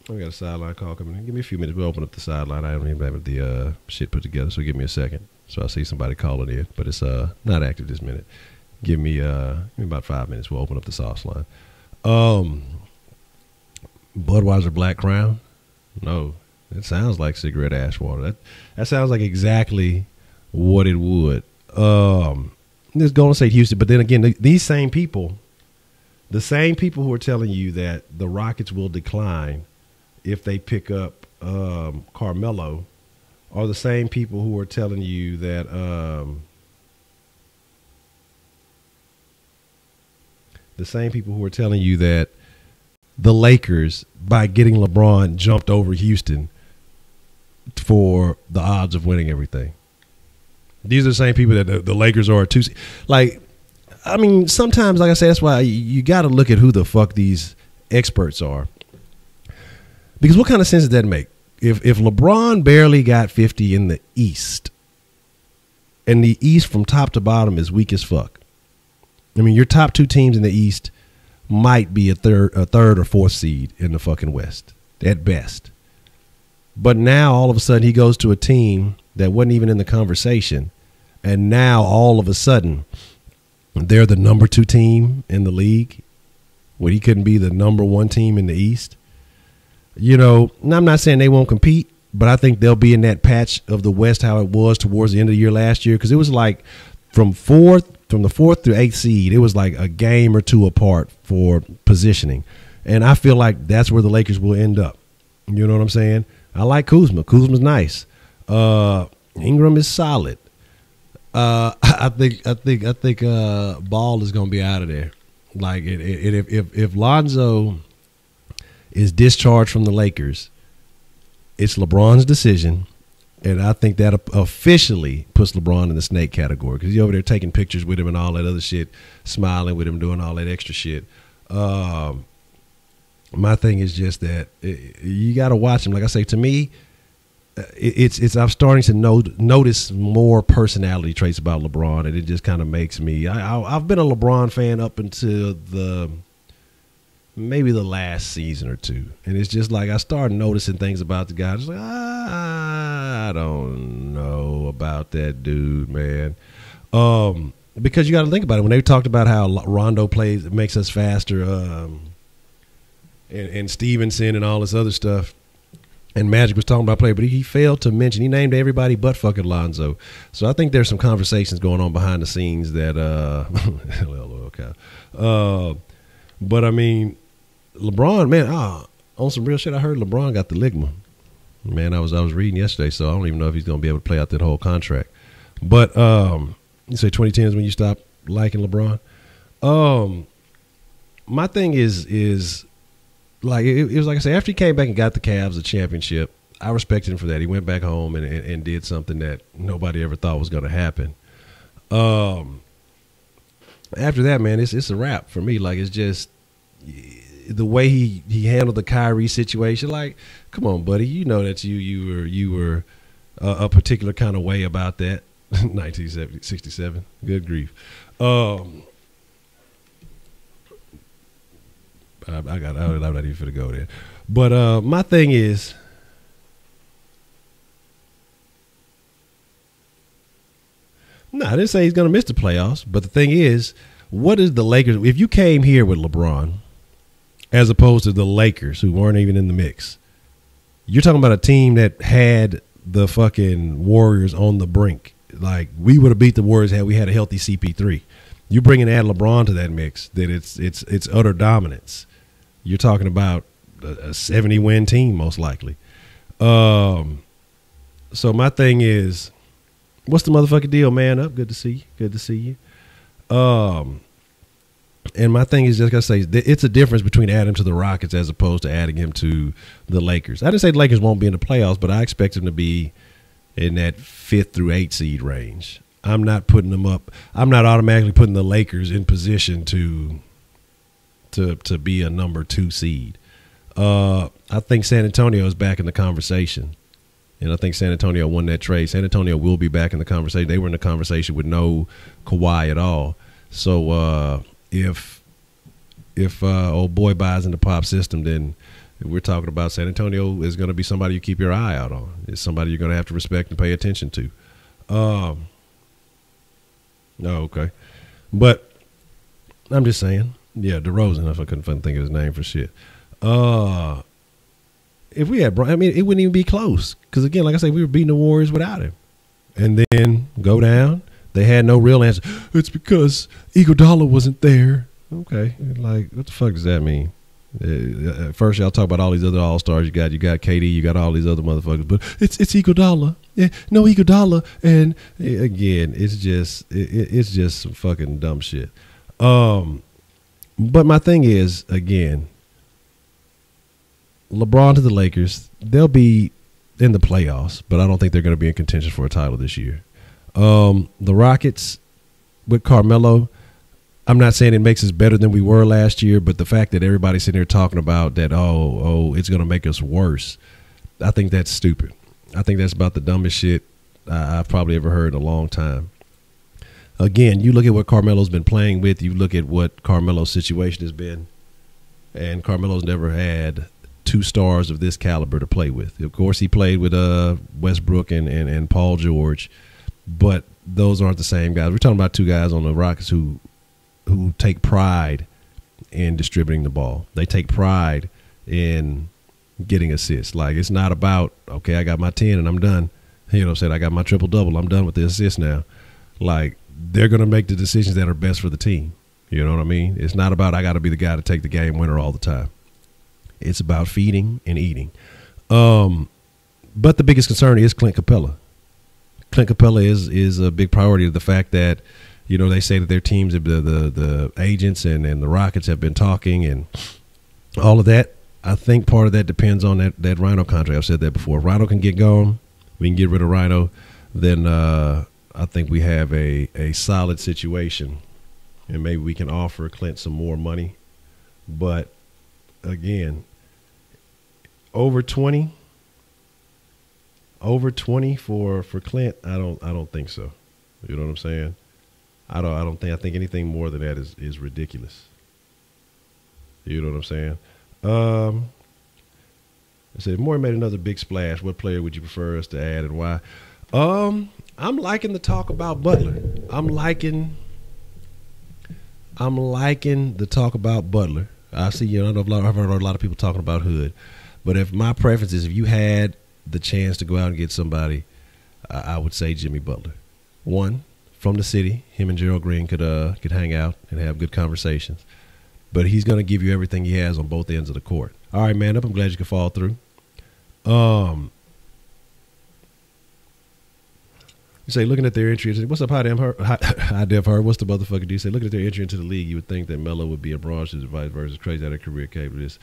A: I got a sideline call coming in. Give me a few minutes. We'll open up the sideline. I don't even have the shit put together, so give me a second. So I see somebody calling in, but it's not active this minute. Give me about 5 minutes. We'll open up the sauce line. Budweiser Black Crown? No, it sounds like cigarette ash water. That sounds like exactly what it would. This Golden State Houston, but then again, these same people, the same people who are telling you that the Rockets will decline if they pick up Carmelo, are the same people who are telling you that the Lakers, by getting LeBron, jumped over Houston for the odds of winning everything. These are the same people that the Lakers are too. Like, I mean, sometimes, like I say, that's why you got to look at who the fuck these experts are. Because what kind of sense does that make? If LeBron barely got 50 in the East, and the East from top to bottom is weak as fuck. I mean, your top two teams in the East might be a third or fourth seed in the fucking West at best. But now all of a sudden he goes to a team that wasn't even in the conversation, and now all of a sudden they're the number 2 team in the league when he couldn't be the number 1 team in the East. You know, I'm not saying they won't compete, but I think they'll be in that patch of the West how it was towards the end of the year last year, because it was like from the 4th through 8th seed, it was like a game or two apart for positioning. And I feel like that's where the Lakers will end up. You know what I'm saying? I like Kuzma. Kuzma's nice. Ingram is solid. I think Ball is going to be out of there. Like if Lonzo is discharged from the Lakers, it's LeBron's decision, and I think that officially puts LeBron in the snake category, because he's over there taking pictures with him and all that other shit, smiling with him, doing all that extra shit. My thing is just that you got to watch him. Like I say, to me, I'm starting to notice more personality traits about LeBron, and it just kind of makes me. I've been a LeBron fan up until maybe the last season or two, and it's just like I started noticing things about the guy. Just like I don't know about that dude, man. Because you got to think about it. When they talked about how Rondo makes us faster, and Stevenson and all this other stuff, and Magic was talking about play, but he failed to mention, he named everybody but fucking Lonzo. So I think there's some conversations going on behind the scenes that but I mean, LeBron, man, on some real shit, I heard LeBron got the ligma. Man, I was reading yesterday, so I don't even know if he's going to be able to play out that whole contract. But you say 2010 is when you stop liking LeBron. My thing is like it was like I say, after he came back and got the Cavs a championship, I respected him for that. He went back home and did something that nobody ever thought was going to happen. After that, man, it's a wrap for me. Like, it's just the way he handled the Kyrie situation. Like, come on, buddy, you know that you were a particular kind of way about that. 1967, good grief. I'm not even finna go there. But my thing is, no, I didn't say he's going to miss the playoffs. But the thing is, what is the Lakers? If you came here with LeBron, as opposed to the Lakers, who weren't even in the mix, you're talking about a team that had the fucking Warriors on the brink. Like, we would have beat the Warriors had we had a healthy CP3. You bring and add LeBron to that mix, that it's utter dominance. You're talking about a 70-win team, most likely. So my thing is, what's the motherfucking deal, man? Up, good to see you. Good to see you. And my thing is, just gotta say, it's a difference between adding him to the Rockets as opposed to adding him to the Lakers. I didn't say the Lakers won't be in the playoffs, but I expect them to be in that 5th through 8th seed range. I'm not putting them up. I'm not automatically putting the Lakers in position to be a number 2 seed. I think San Antonio is back in the conversation, and I think San Antonio won that trade. San Antonio will be back in the conversation. They were in the conversation with no Kawhi at all. So if old boy buys in the Pop system, then we're talking about San Antonio is going to be somebody you keep your eye out on. It's somebody you're going to have to respect and pay attention to. No, okay. But I'm just saying, yeah, DeRozan, if I couldn't think of his name for shit. If we had, I mean, it wouldn't even be close. Because, again, like I say, we were beating the Warriors without him. And then go down. They had no real answer. It's because Iguodala wasn't there. Okay. Like, what the fuck does that mean? First, y'all talk about all these other All-Stars. You got KD, you got all these other motherfuckers. But it's Iguodala. Yeah, no Iguodala. And, again, it's just some fucking dumb shit. But my thing is, again, LeBron to the Lakers, they'll be in the playoffs, but I don't think they're going to be in contention for a title this year. The Rockets with Carmelo, I'm not saying it makes us better than we were last year, but the fact that everybody's sitting here talking about that, it's going to make us worse, I think that's stupid. I think that's about the dumbest shit I've probably ever heard in a long time. Again, you look at what Carmelo's been playing with. You look at what Carmelo's situation has been, and Carmelo's never had two stars of this caliber to play with. Of course, he played with Westbrook and Paul George, but those aren't the same guys. We're talking about two guys on the Rockets who take pride in distributing the ball. They take pride in getting assists. Like, it's not about, okay, I got my 10 and I'm done. You know what I'm saying? I got my triple-double. I'm done with the assists now. Like, they're going to make the decisions that are best for the team. You know what I mean? It's not about I got to be the guy to take the game winner all the time. It's about feeding and eating. But the biggest concern is Clint Capella. Clint Capella is a big priority of the fact that, you know, they say that their teams, the agents and the Rockets have been talking and all of that. I think part of that depends on that Rhino contract. I've said that before. If Rhino can get gone, we can get rid of Rhino, then I think we have a solid situation, and maybe we can offer Clint some more money. But again, over 20 for Clint, I don't think so. You know what I'm saying? I think anything more than that is ridiculous. You know what I'm saying? I said, if Morey made another big splash, what player would you prefer us to add and why? I'm liking the talk about Butler. I'm liking the talk about Butler. I see, you know, I've heard a lot of people talking about Hood, but if my preference is, if you had the chance to go out and get somebody, I would say Jimmy Butler. One, from the city, him and Gerald Green could hang out and have good conversations. But he's going to give you everything he has on both ends of the court. All right, man up. I'm glad you could fall through. You say, looking at their entry into, what's up, Hi Dev Herb? What's the motherfucker do? You say, looking at their entry into the league, you would think that Melo would be a bronze vice versa. Crazy how their career came to this.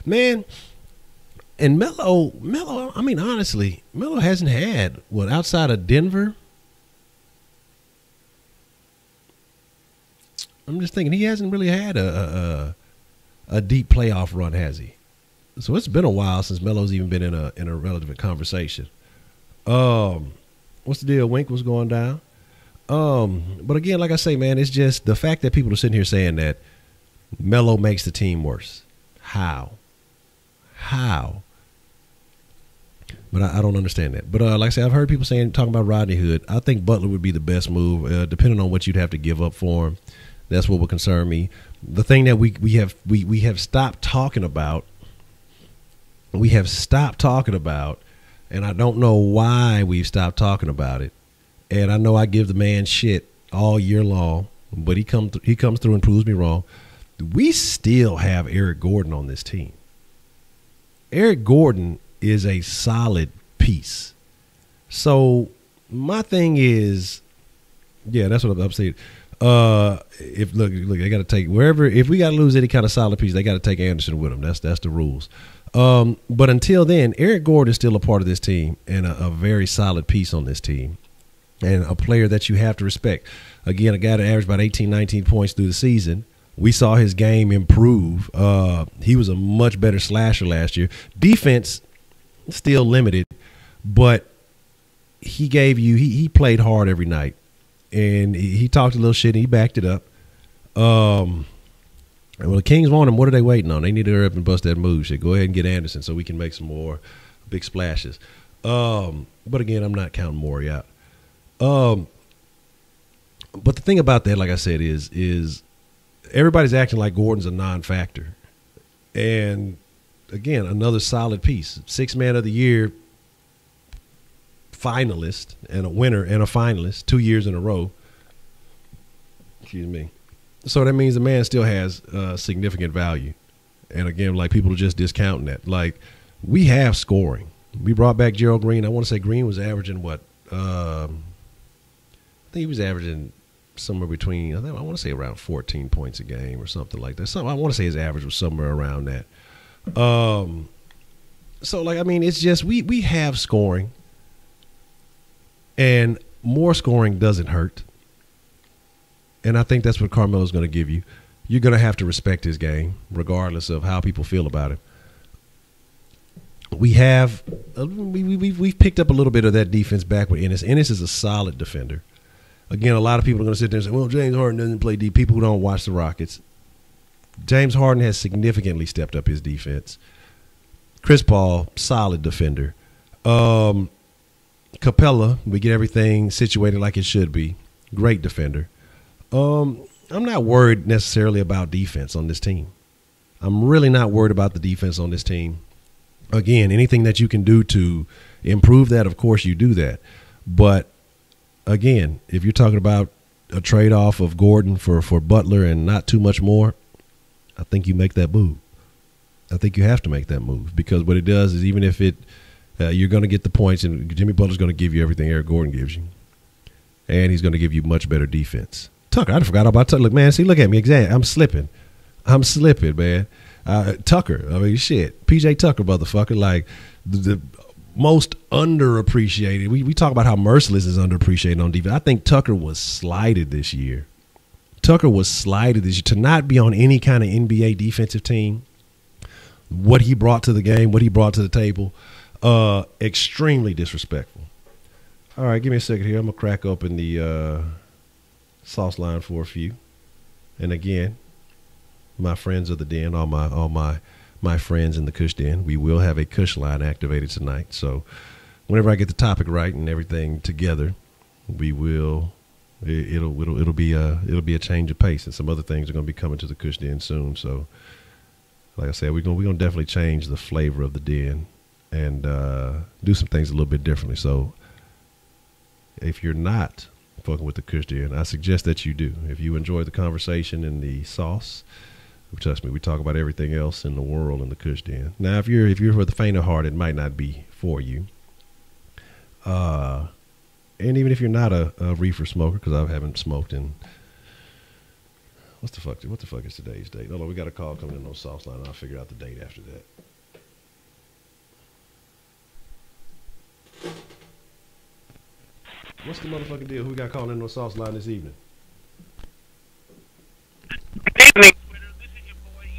A: Man, and Melo, I mean, honestly, Melo hasn't had, outside of Denver? I'm just thinking he hasn't really had a deep playoff run, has he? So it's been a while since Melo's even been in a relevant conversation. What's the deal, Wink? What's going down? But again, like I say, man, it's just the fact that people are sitting here saying that Melo makes the team worse. How? But I don't understand that. But like I said, I've heard people talking about Rodney Hood. I think Butler would be the best move, depending on what you'd have to give up for him. That's what would concern me. The thing that we have stopped talking about. We have stopped talking about, and I don't know why we've stopped talking about it. And I know I give the man shit all year long, but he comes through and proves me wrong. We still have Eric Gordon on this team. Eric Gordon is a solid piece. So my thing is, yeah, that's what I'm saying. If look, they got to take wherever. If we got to lose any kind of solid piece, they got to take Anderson with them. That's the rules. But until then, Eric Gordon is still a part of this team and a very solid piece on this team, and a player that you have to respect. Again, a guy that averaged about 18, 19 points through the season. We saw his game improve. He was a much better slasher last year. Defense still limited, but he gave you. He played hard every night. And he talked a little shit, and he backed it up. Well, the Kings want him. What are they waiting on? They need to hurry up and bust that move shit. Go ahead and get Anderson so we can make some more big splashes. But again, I'm not counting Morey out. But the thing about that, like I said, is everybody's acting like Gordon's a non-factor. And again, another solid piece. Sixth man of the year finalist and a winner and a finalist 2 years in a row. Excuse me. So that means the man still has significant value. And again, like, people are just discounting that. Like, we have scoring. We brought back Gerald Green. I want to say Green was averaging what? I think he was averaging somewhere between, I want to say around 14 points a game or something like that. I want to say his average was somewhere around that. So, like, I mean, it's just we have scoring. And more scoring doesn't hurt. And I think that's what Carmelo's going to give you. You're going to have to respect his game, regardless of how people feel about him. we have we've picked up a little bit of that defense back with Ennis. Ennis is a solid defender. Again, a lot of people are going to sit there and say, well, James Harden doesn't play D. People who don't watch the Rockets. James Harden has significantly stepped up his defense. Chris Paul, solid defender. Capella, we get everything situated like it should be. Great defender. I'm not worried necessarily about defense on this team. I'm really not worried about the defense on this team. Again, anything that you can do to improve that, of course you do that. But again, if you're talking about a trade-off of Gordon for Butler and not too much more, I think you make that move. I think you have to make that move, because what it does is, even if you're going to get the points, and Jimmy Butler's going to give you everything Eric Gordon gives you, and he's going to give you much better defense. Tucker, I forgot about Tucker. Look, man, see, look at me. Exactly. I'm slipping, man. Tucker, I mean, shit. PJ Tucker, motherfucker, like the most underappreciated. We talk about how Merciless is underappreciated on defense. I think Tucker was slighted this year. To not be on any kind of NBA defensive team, what he brought to the game, what he brought to the table, extremely disrespectful. All right, give me a second here. I'm going to crack open the sauce line for a few. And again, my friends of the den, all my friends in the Kush Den, we will have a Kush line activated tonight. So whenever I get the topic right and everything together, we will. It'll be a change of pace, and some other things are going to be coming to the Kush Den soon. So, like I said, we're gonna definitely change the flavor of the den and do some things a little bit differently. So, if you're not fucking with the Kush Den, I suggest that you do. If you enjoy the conversation and the sauce, trust me, we talk about everything else in the world in the Kush Den. Now, if you're for the faint of heart, it might not be for you. And even if you're not a reefer smoker, because I haven't smoked in, what the fuck is today's date? Hold on, we got a call coming in on Sauce Line. I'll figure out the date after that. What's the motherfucking deal? Who we got calling in on Sauce Line this evening?
B: Good evening, Twitter. This is your boy,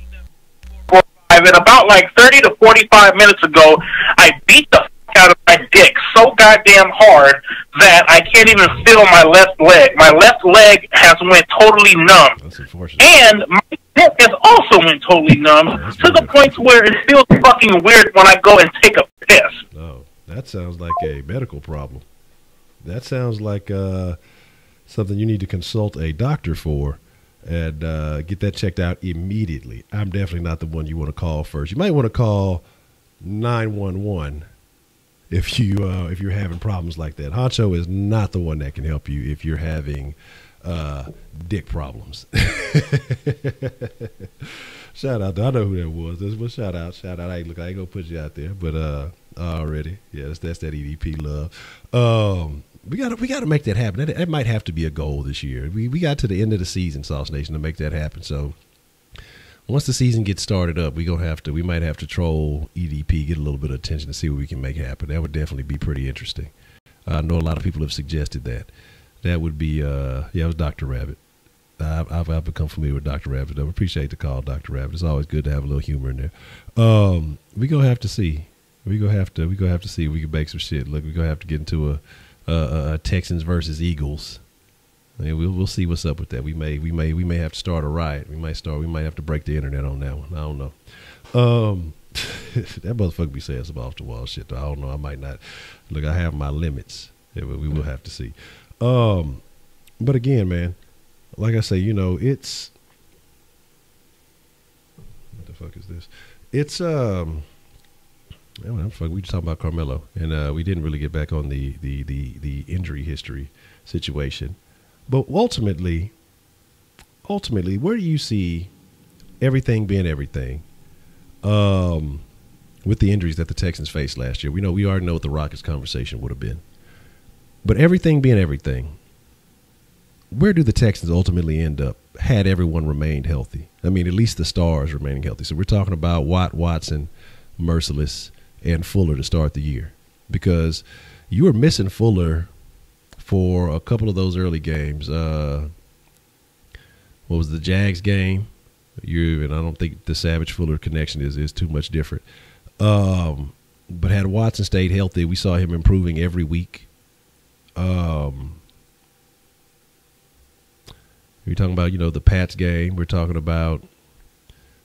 B: E445. And about like 30 to 45 minutes ago, I beat the fuck out of my dick so goddamn hard that I can't even feel my left leg. My left leg has went totally numb.
A: That's unfortunate.
B: And my dick has also went totally numb to the point where it feels fucking weird when I go and take a piss.
A: Oh, that sounds like a medical problem. That sounds like something you need to consult a doctor for and get that checked out immediately. I'm definitely not the one you want to call first. You might want to call 911 if you're having problems like that. Honcho is not the one that can help you if you're having dick problems. Shout out, I know who that was. Well, shout out. Hey, look, I ain't gonna put you out there, but already, yeah, that's that EDP love. We gotta make that happen. That might have to be a goal this year. We got to the end of the season, Sauce Nation, to make that happen. So once the season gets started up, we might have to troll EDP, get a little bit of attention to see what we can make happen. That would definitely be pretty interesting. I know a lot of people have suggested that. That would be it was Dr. Rabbit. I've become familiar with Dr. Rabbit. I appreciate the call, Dr. Rabbit. It's always good to have a little humor in there. We gonna have to see. We gonna have to see if we can make some shit. Look, we gonna have to get into a Texans versus Eagles. I mean, we'll see what's up with that. We may have to start a riot. We might have to break the internet on that one. I don't know. That motherfucker be saying some off the wall shit though. I don't know. I might not. Look, I have my limits. Yeah, but we will have to see. But again, man, like I say, it's what the fuck is this? It's we just talking about Carmelo, and we didn't really get back on the injury history situation. But ultimately, where do you see everything being everything with the injuries that the Texans faced last year? We already know what the Rockets conversation would have been. But everything being everything, where do the Texans ultimately end up had everyone remained healthy? I mean, at least the stars remaining healthy. So we're talking about Watt, Watson, Merciless, and Fuller to start the year, because you were missing Fuller for a couple of those early games. What was the Jags game? And I don't think the Savage Fuller connection is too much different. But had Watson stayed healthy, we saw him improving every week. We're talking about, the Pats game. We're talking about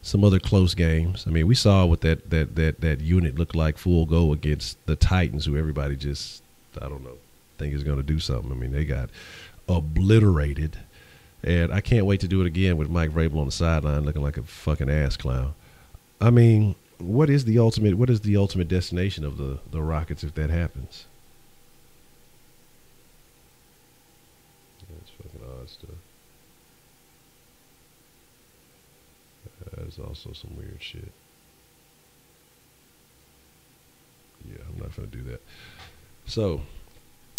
A: some other close games. I mean, we saw what that unit looked like full go against the Titans, who everybody just, I don't know, think is going to do something. I mean, they got obliterated. And I can't wait to do it again with Mike Vrabel on the sideline looking like a fucking ass clown. I mean, what is the ultimate destination of the Rockets if that happens? That's fucking odd stuff. There's also some weird shit. Yeah, I'm not going to do that. So,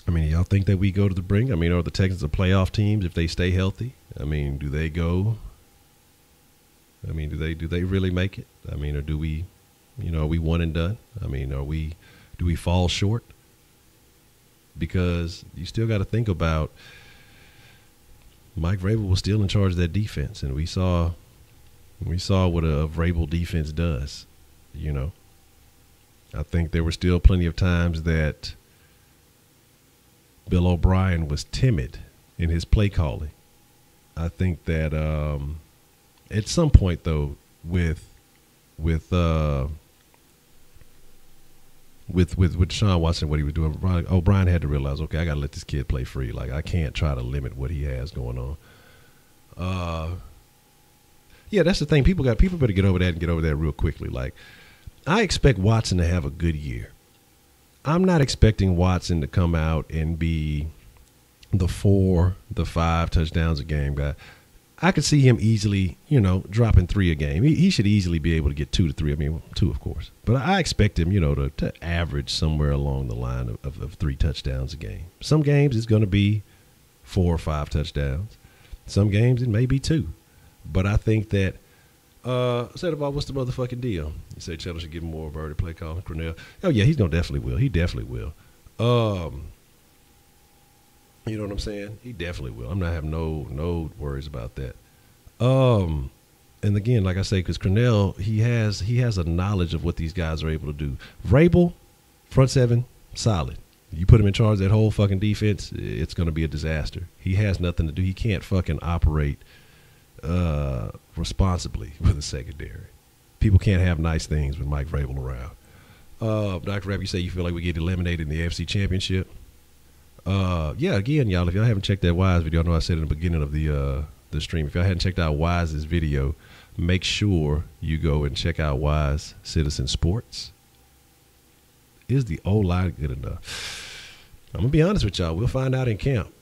A: I mean, y'all think that we go to the brink? I mean, are the Texans a playoff teams if they stay healthy? I mean, do they go? I mean, do they really make it? I mean, or do we, are we one and done? I mean, do we fall short? Because you still got to think about Mike Vrabel was still in charge of that defense, and we saw what a Vrabel defense does. I think there were still plenty of times that Bill O'Brien was timid in his play calling. I think that at some point, though, with Deshaun Watson, what he was doing, O'Brien had to realize, okay, I got to let this kid play free. Like, I can't try to limit what he has going on. Yeah, that's the thing. People better get over that and get over that real quickly. Like, I expect Watson to have a good year. I'm not expecting Watson to come out and be the 4, the 5 touchdowns a game guy. I could see him easily, dropping 3 a game. He should easily be able to get 2 to 3. I mean, 2, of course. But I expect him, to average somewhere along the line of 3 touchdowns a game. Some games it's going to be 4 or 5 touchdowns. Some games it may be 2. But I think that said about what's the motherfucking deal? You say Cheddar should give him more birdie play calling, Cornell. Oh, yeah, he's definitely will. He definitely will. You know what I'm saying? He definitely will. I'm not having no worries about that. And again, like I say, because Cornell, he has a knowledge of what these guys are able to do. Vrabel, front 7, solid. You put him in charge of that whole fucking defense, it's going to be a disaster. He has nothing to do. He can't fucking operate responsibly with a secondary. People can't have nice things with Mike Vrabel around. Dr. Rapp, you say you feel like we get eliminated in the AFC Championship? Yeah, again, y'all, if y'all haven't checked that Wise video, I know I said in the beginning of the stream, if y'all hadn't checked out Wise's video, make sure you go and check out Wise Citizen Sports. Is the O-line good enough? I'm going to be honest with y'all. We'll find out in camp.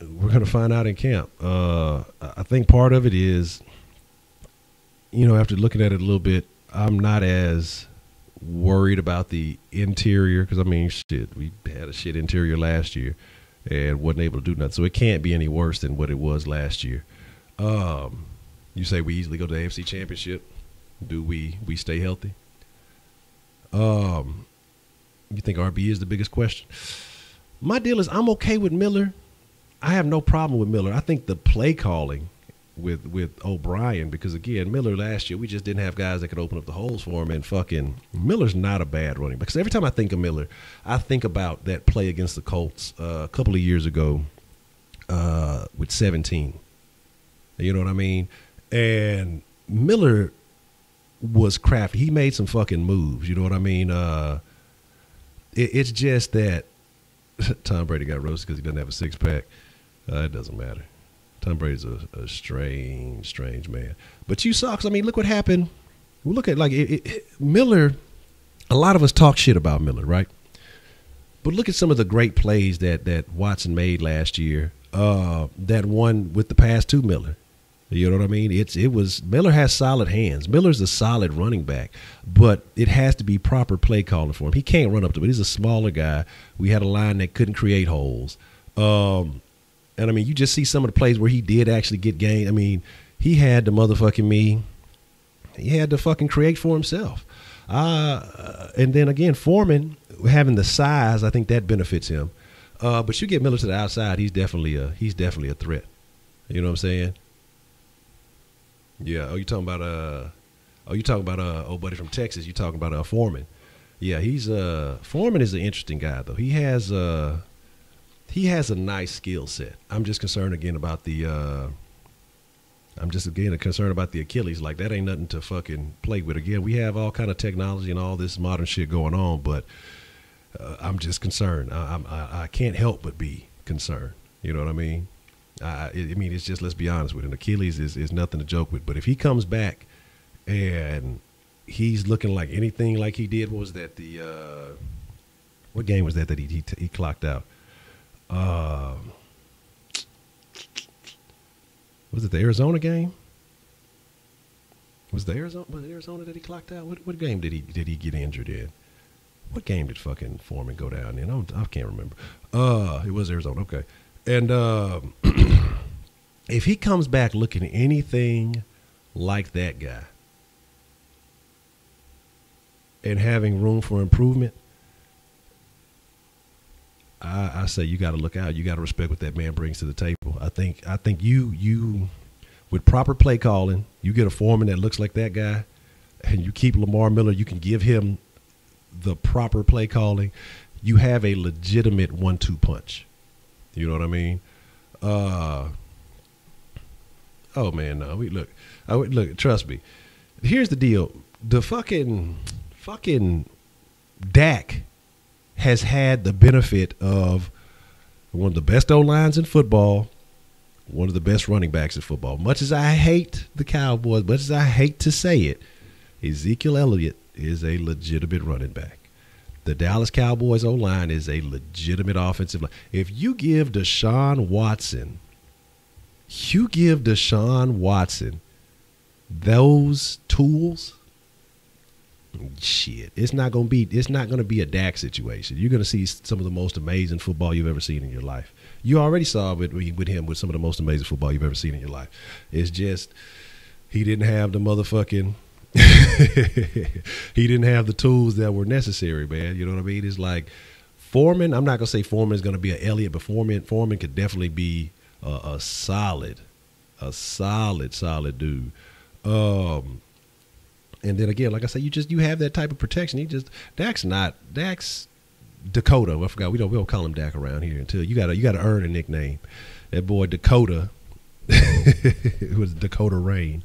A: We're going to find out in camp. I think part of it is, after looking at it a little bit, I'm not as worried about the interior because, I mean, shit, we had a shit interior last year and wasn't able to do nothing. So it can't be any worse than what it was last year. You say we easily go to the AFC Championship. Do we stay healthy? You think RB is the biggest question? My deal is I'm okay with Miller. I have no problem with Miller. I think the play calling with O'Brien, because again, Miller last year, we just didn't have guys that could open up the holes for him, and fucking Miller's not a bad running back. Because every time I think of Miller, I think about that play against the Colts a couple of years ago with 17. You know what I mean? And Miller was crafty. He made some fucking moves. You know what I mean? It's just that Tom Brady got roasted because he doesn't have a six-pack. It doesn't matter. Tom Brady's a strange man. But you saw, because, I mean, look what happened. We look at, like, Miller, a lot of us talk shit about Miller, right? But look at some of the great plays that Watson made last year, that one with the pass to Miller. You know what I mean? It was Miller has solid hands. Miller's a solid running back, but it has to be proper play calling for him. He can't run up to it. He's a smaller guy. We had a line that couldn't create holes. And I mean, you just see some of the plays where he did actually get gain. I mean, he had he had to fucking create for himself. And then again, Foreman having the size, I think that benefits him. But you get Miller to the outside, he's definitely a threat. You know what I'm saying? Yeah. Oh, you talking about old buddy from Texas? You talking about Foreman? Yeah, he's Foreman is an interesting guy though. He has a nice skill set. I'm just concerned again about the concerned about the Achilles. Like, that ain't nothing to fucking play with. Again, we have all kind of technology and all this modern shit going on, but I'm just concerned. I can't help but be concerned. You know what I mean? I mean, it's just, let's be honest with it. Achilles is nothing to joke with. But if he comes back and he's looking like anything like he did, what was that? What game was that he clocked out? Was it the Arizona game? Was it Arizona that he clocked out? What game did he get injured in? What game did fucking Foreman go down in? I can't remember. It was Arizona. Okay. And if he comes back looking anything like that guy and having room for improvement, I say you got to look out. You got to respect what that man brings to the table. I think you with proper play calling, you get a Foreman that looks like that guy, and you keep Lamar Miller. You can give him the proper play calling. You have a legitimate 1-2 punch. You know what I mean? Oh man, no. Look. Trust me. Here's the deal. The fucking Dak has had the benefit of one of the best O-lines in football, one of the best running backs in football. Much as I hate the Cowboys, much as I hate to say it, Ezekiel Elliott is a legitimate running back. The Dallas Cowboys O-line is a legitimate offensive line. If you give Deshaun Watson those tools, shit, it's not gonna be a Dak situation. You're gonna see some of the most amazing football you've ever seen in your life. You already saw it with him with some of the most amazing football you've ever seen in your life. It's just he didn't have the motherfucking he didn't have the tools that were necessary, man. You know what I mean? It's like Foreman. I'm not gonna say Foreman is gonna be an Elliott, but Foreman could definitely be a solid dude. And then again, like I said, you have that type of protection. Dak's Dakota. I forgot. We don't call him Dak around here until you gotta earn a nickname. That boy Dakota. It was Dakota Rain.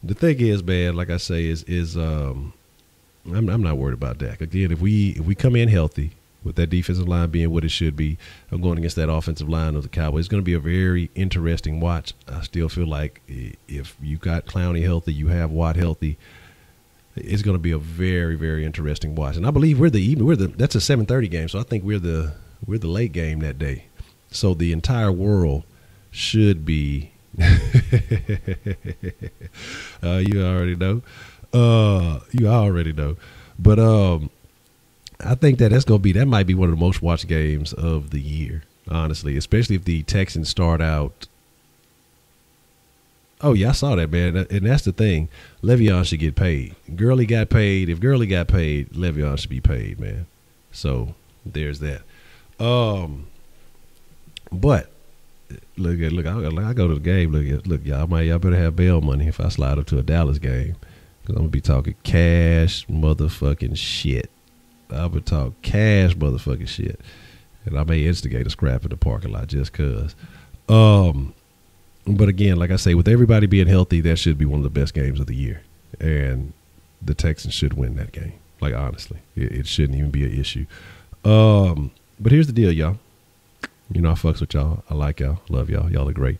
A: The thing is, man, like I say, I'm not worried about Dak. Again, if we come in healthy with that defensive line being what it should be, I'm going against that offensive line of the Cowboys. It's going to be a very interesting watch. I still feel like if you got Clowney healthy, you have Watt healthy, it's going to be a very, very interesting watch. And I believe that's a 7:30 game, so I think we're the late game that day. So the entire world should be. You already know. But I think that might be one of the most watched games of the year, honestly, especially if the Texans start out. Oh yeah, I saw that, man. And that's the thing. Le'Veon should get paid. Gurley got paid. If Gurley got paid, Le'Veon should be paid, man. So there's that. But look, I go to the game. Look, y'all better have bail money if I slide up to a Dallas game, because I'm gonna be talking cash motherfucking shit. I would talk cash motherfucking shit, and I may instigate a scrap in the parking lot just cause. But again, like I say, with everybody being healthy, that should be one of the best games of the year, and the Texans should win that game. Like, honestly, it shouldn't even be an issue. But here's the deal, y'all. You know, I fucks with y'all. I like y'all. Love y'all. Y'all are great.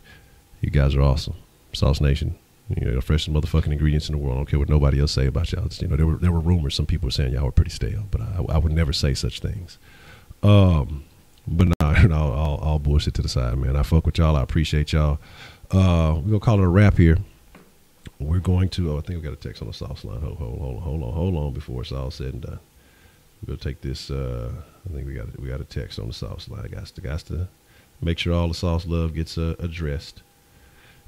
A: You guys are awesome. Sauce Nation. You know, the freshest motherfucking ingredients in the world. I don't care what nobody else say about y'all. It's, you know, there were rumors. Some people were saying y'all were pretty stale, but I would never say such things. But no, all bullshit to the side, man. I fuck with y'all. I appreciate y'all. We're gonna call it a wrap here. We're going to. I think we got a text on the sauce line. Hold on before it's all said and done. We're gonna take this. I think we got a text on the sauce line. Got to make sure all the sauce love gets addressed.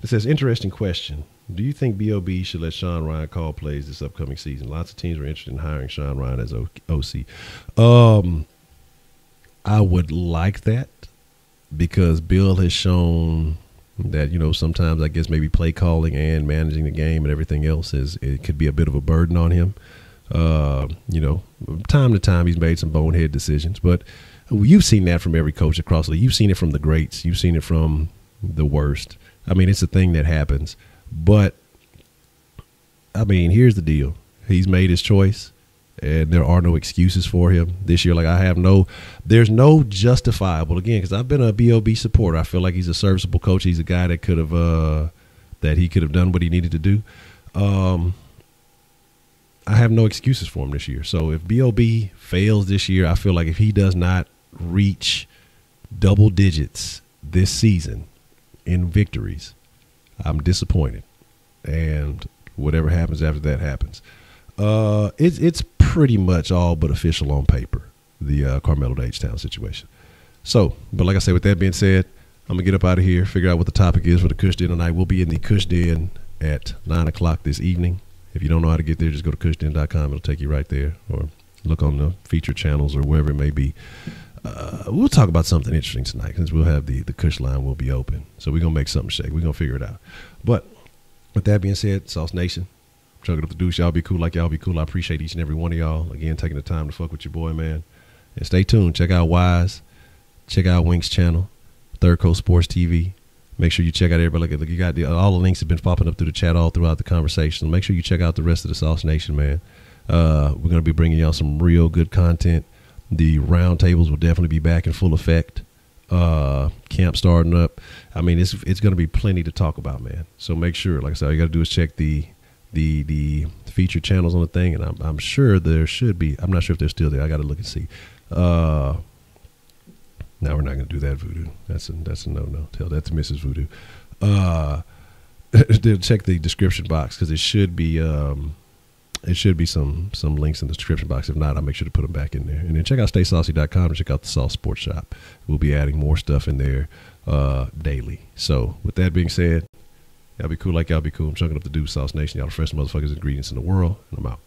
A: It says, interesting question. Do you think B.O.B. should let Sean Ryan call plays this upcoming season? Lots of teams are interested in hiring Sean Ryan as OC. I would like that, because Bill has shown that, you know, sometimes I guess maybe play calling and managing the game and everything else it could be a bit of a burden on him. You know, time to time he's made some bonehead decisions, but you've seen that from every coach across the league. You've seen it from the greats. You've seen it from the worst. I mean, it's a thing that happens. But, I mean, here's the deal. He's made his choice, and there are no excuses for him this year. Like, there's no justifiable, again, because I've been a BOB supporter. I feel like he's a serviceable coach. He's a guy that could have done what he needed to do. I have no excuses for him this year. So if BOB fails this year, I feel like if he does not reach double digits this season in victories, I'm disappointed. And whatever happens after that happens. It's pretty much all but official on paper, the Carmelo to H-Town situation. So, but like I said, with that being said, I'm going to get up out of here, figure out what the topic is for the Kush Den tonight. We'll be in the Kush Den at 9 o'clock this evening. If you don't know how to get there, just go to kushden.com. It'll take you right there, or look on the featured channels or wherever it may be. We'll talk about something interesting tonight because we'll have the Kush line will be open. So we're going to make something shake. We're going to figure it out. But with that being said, Sauce Nation, chugging up the deuce. Y'all be cool like y'all be cool. I appreciate each and every one of y'all, again, taking the time to fuck with your boy, man. And stay tuned. Check out Wise. Check out Wink's channel, Third Coast Sports TV. Make sure you check out everybody. Look, you got all the links have been popping up through the chat all throughout the conversation. Make sure you check out the rest of the Sauce Nation, man. We're going to be bringing y'all some real good content. The roundtables will definitely be back in full effect. Camp starting up. I mean, it's going to be plenty to talk about, man. So make sure, like I said, all you got to do is check the featured channels on the thing, and I'm sure there should be. I'm not sure if they're still there. I got to look and see. Now we're not going to do that, Voodoo. That's a no. Tell that to Mrs. Voodoo. Check the description box because it should be some links in the description box. If not, I'll make sure to put them back in there. And then check out StaySaucy.com and check out the Sauce Sports Shop. We'll be adding more stuff in there daily. So with that being said, y'all be cool like y'all be cool. I'm chugging up the deuce, Sauce Nation. Y'all the freshest motherfuckers ingredients in the world, and I'm out.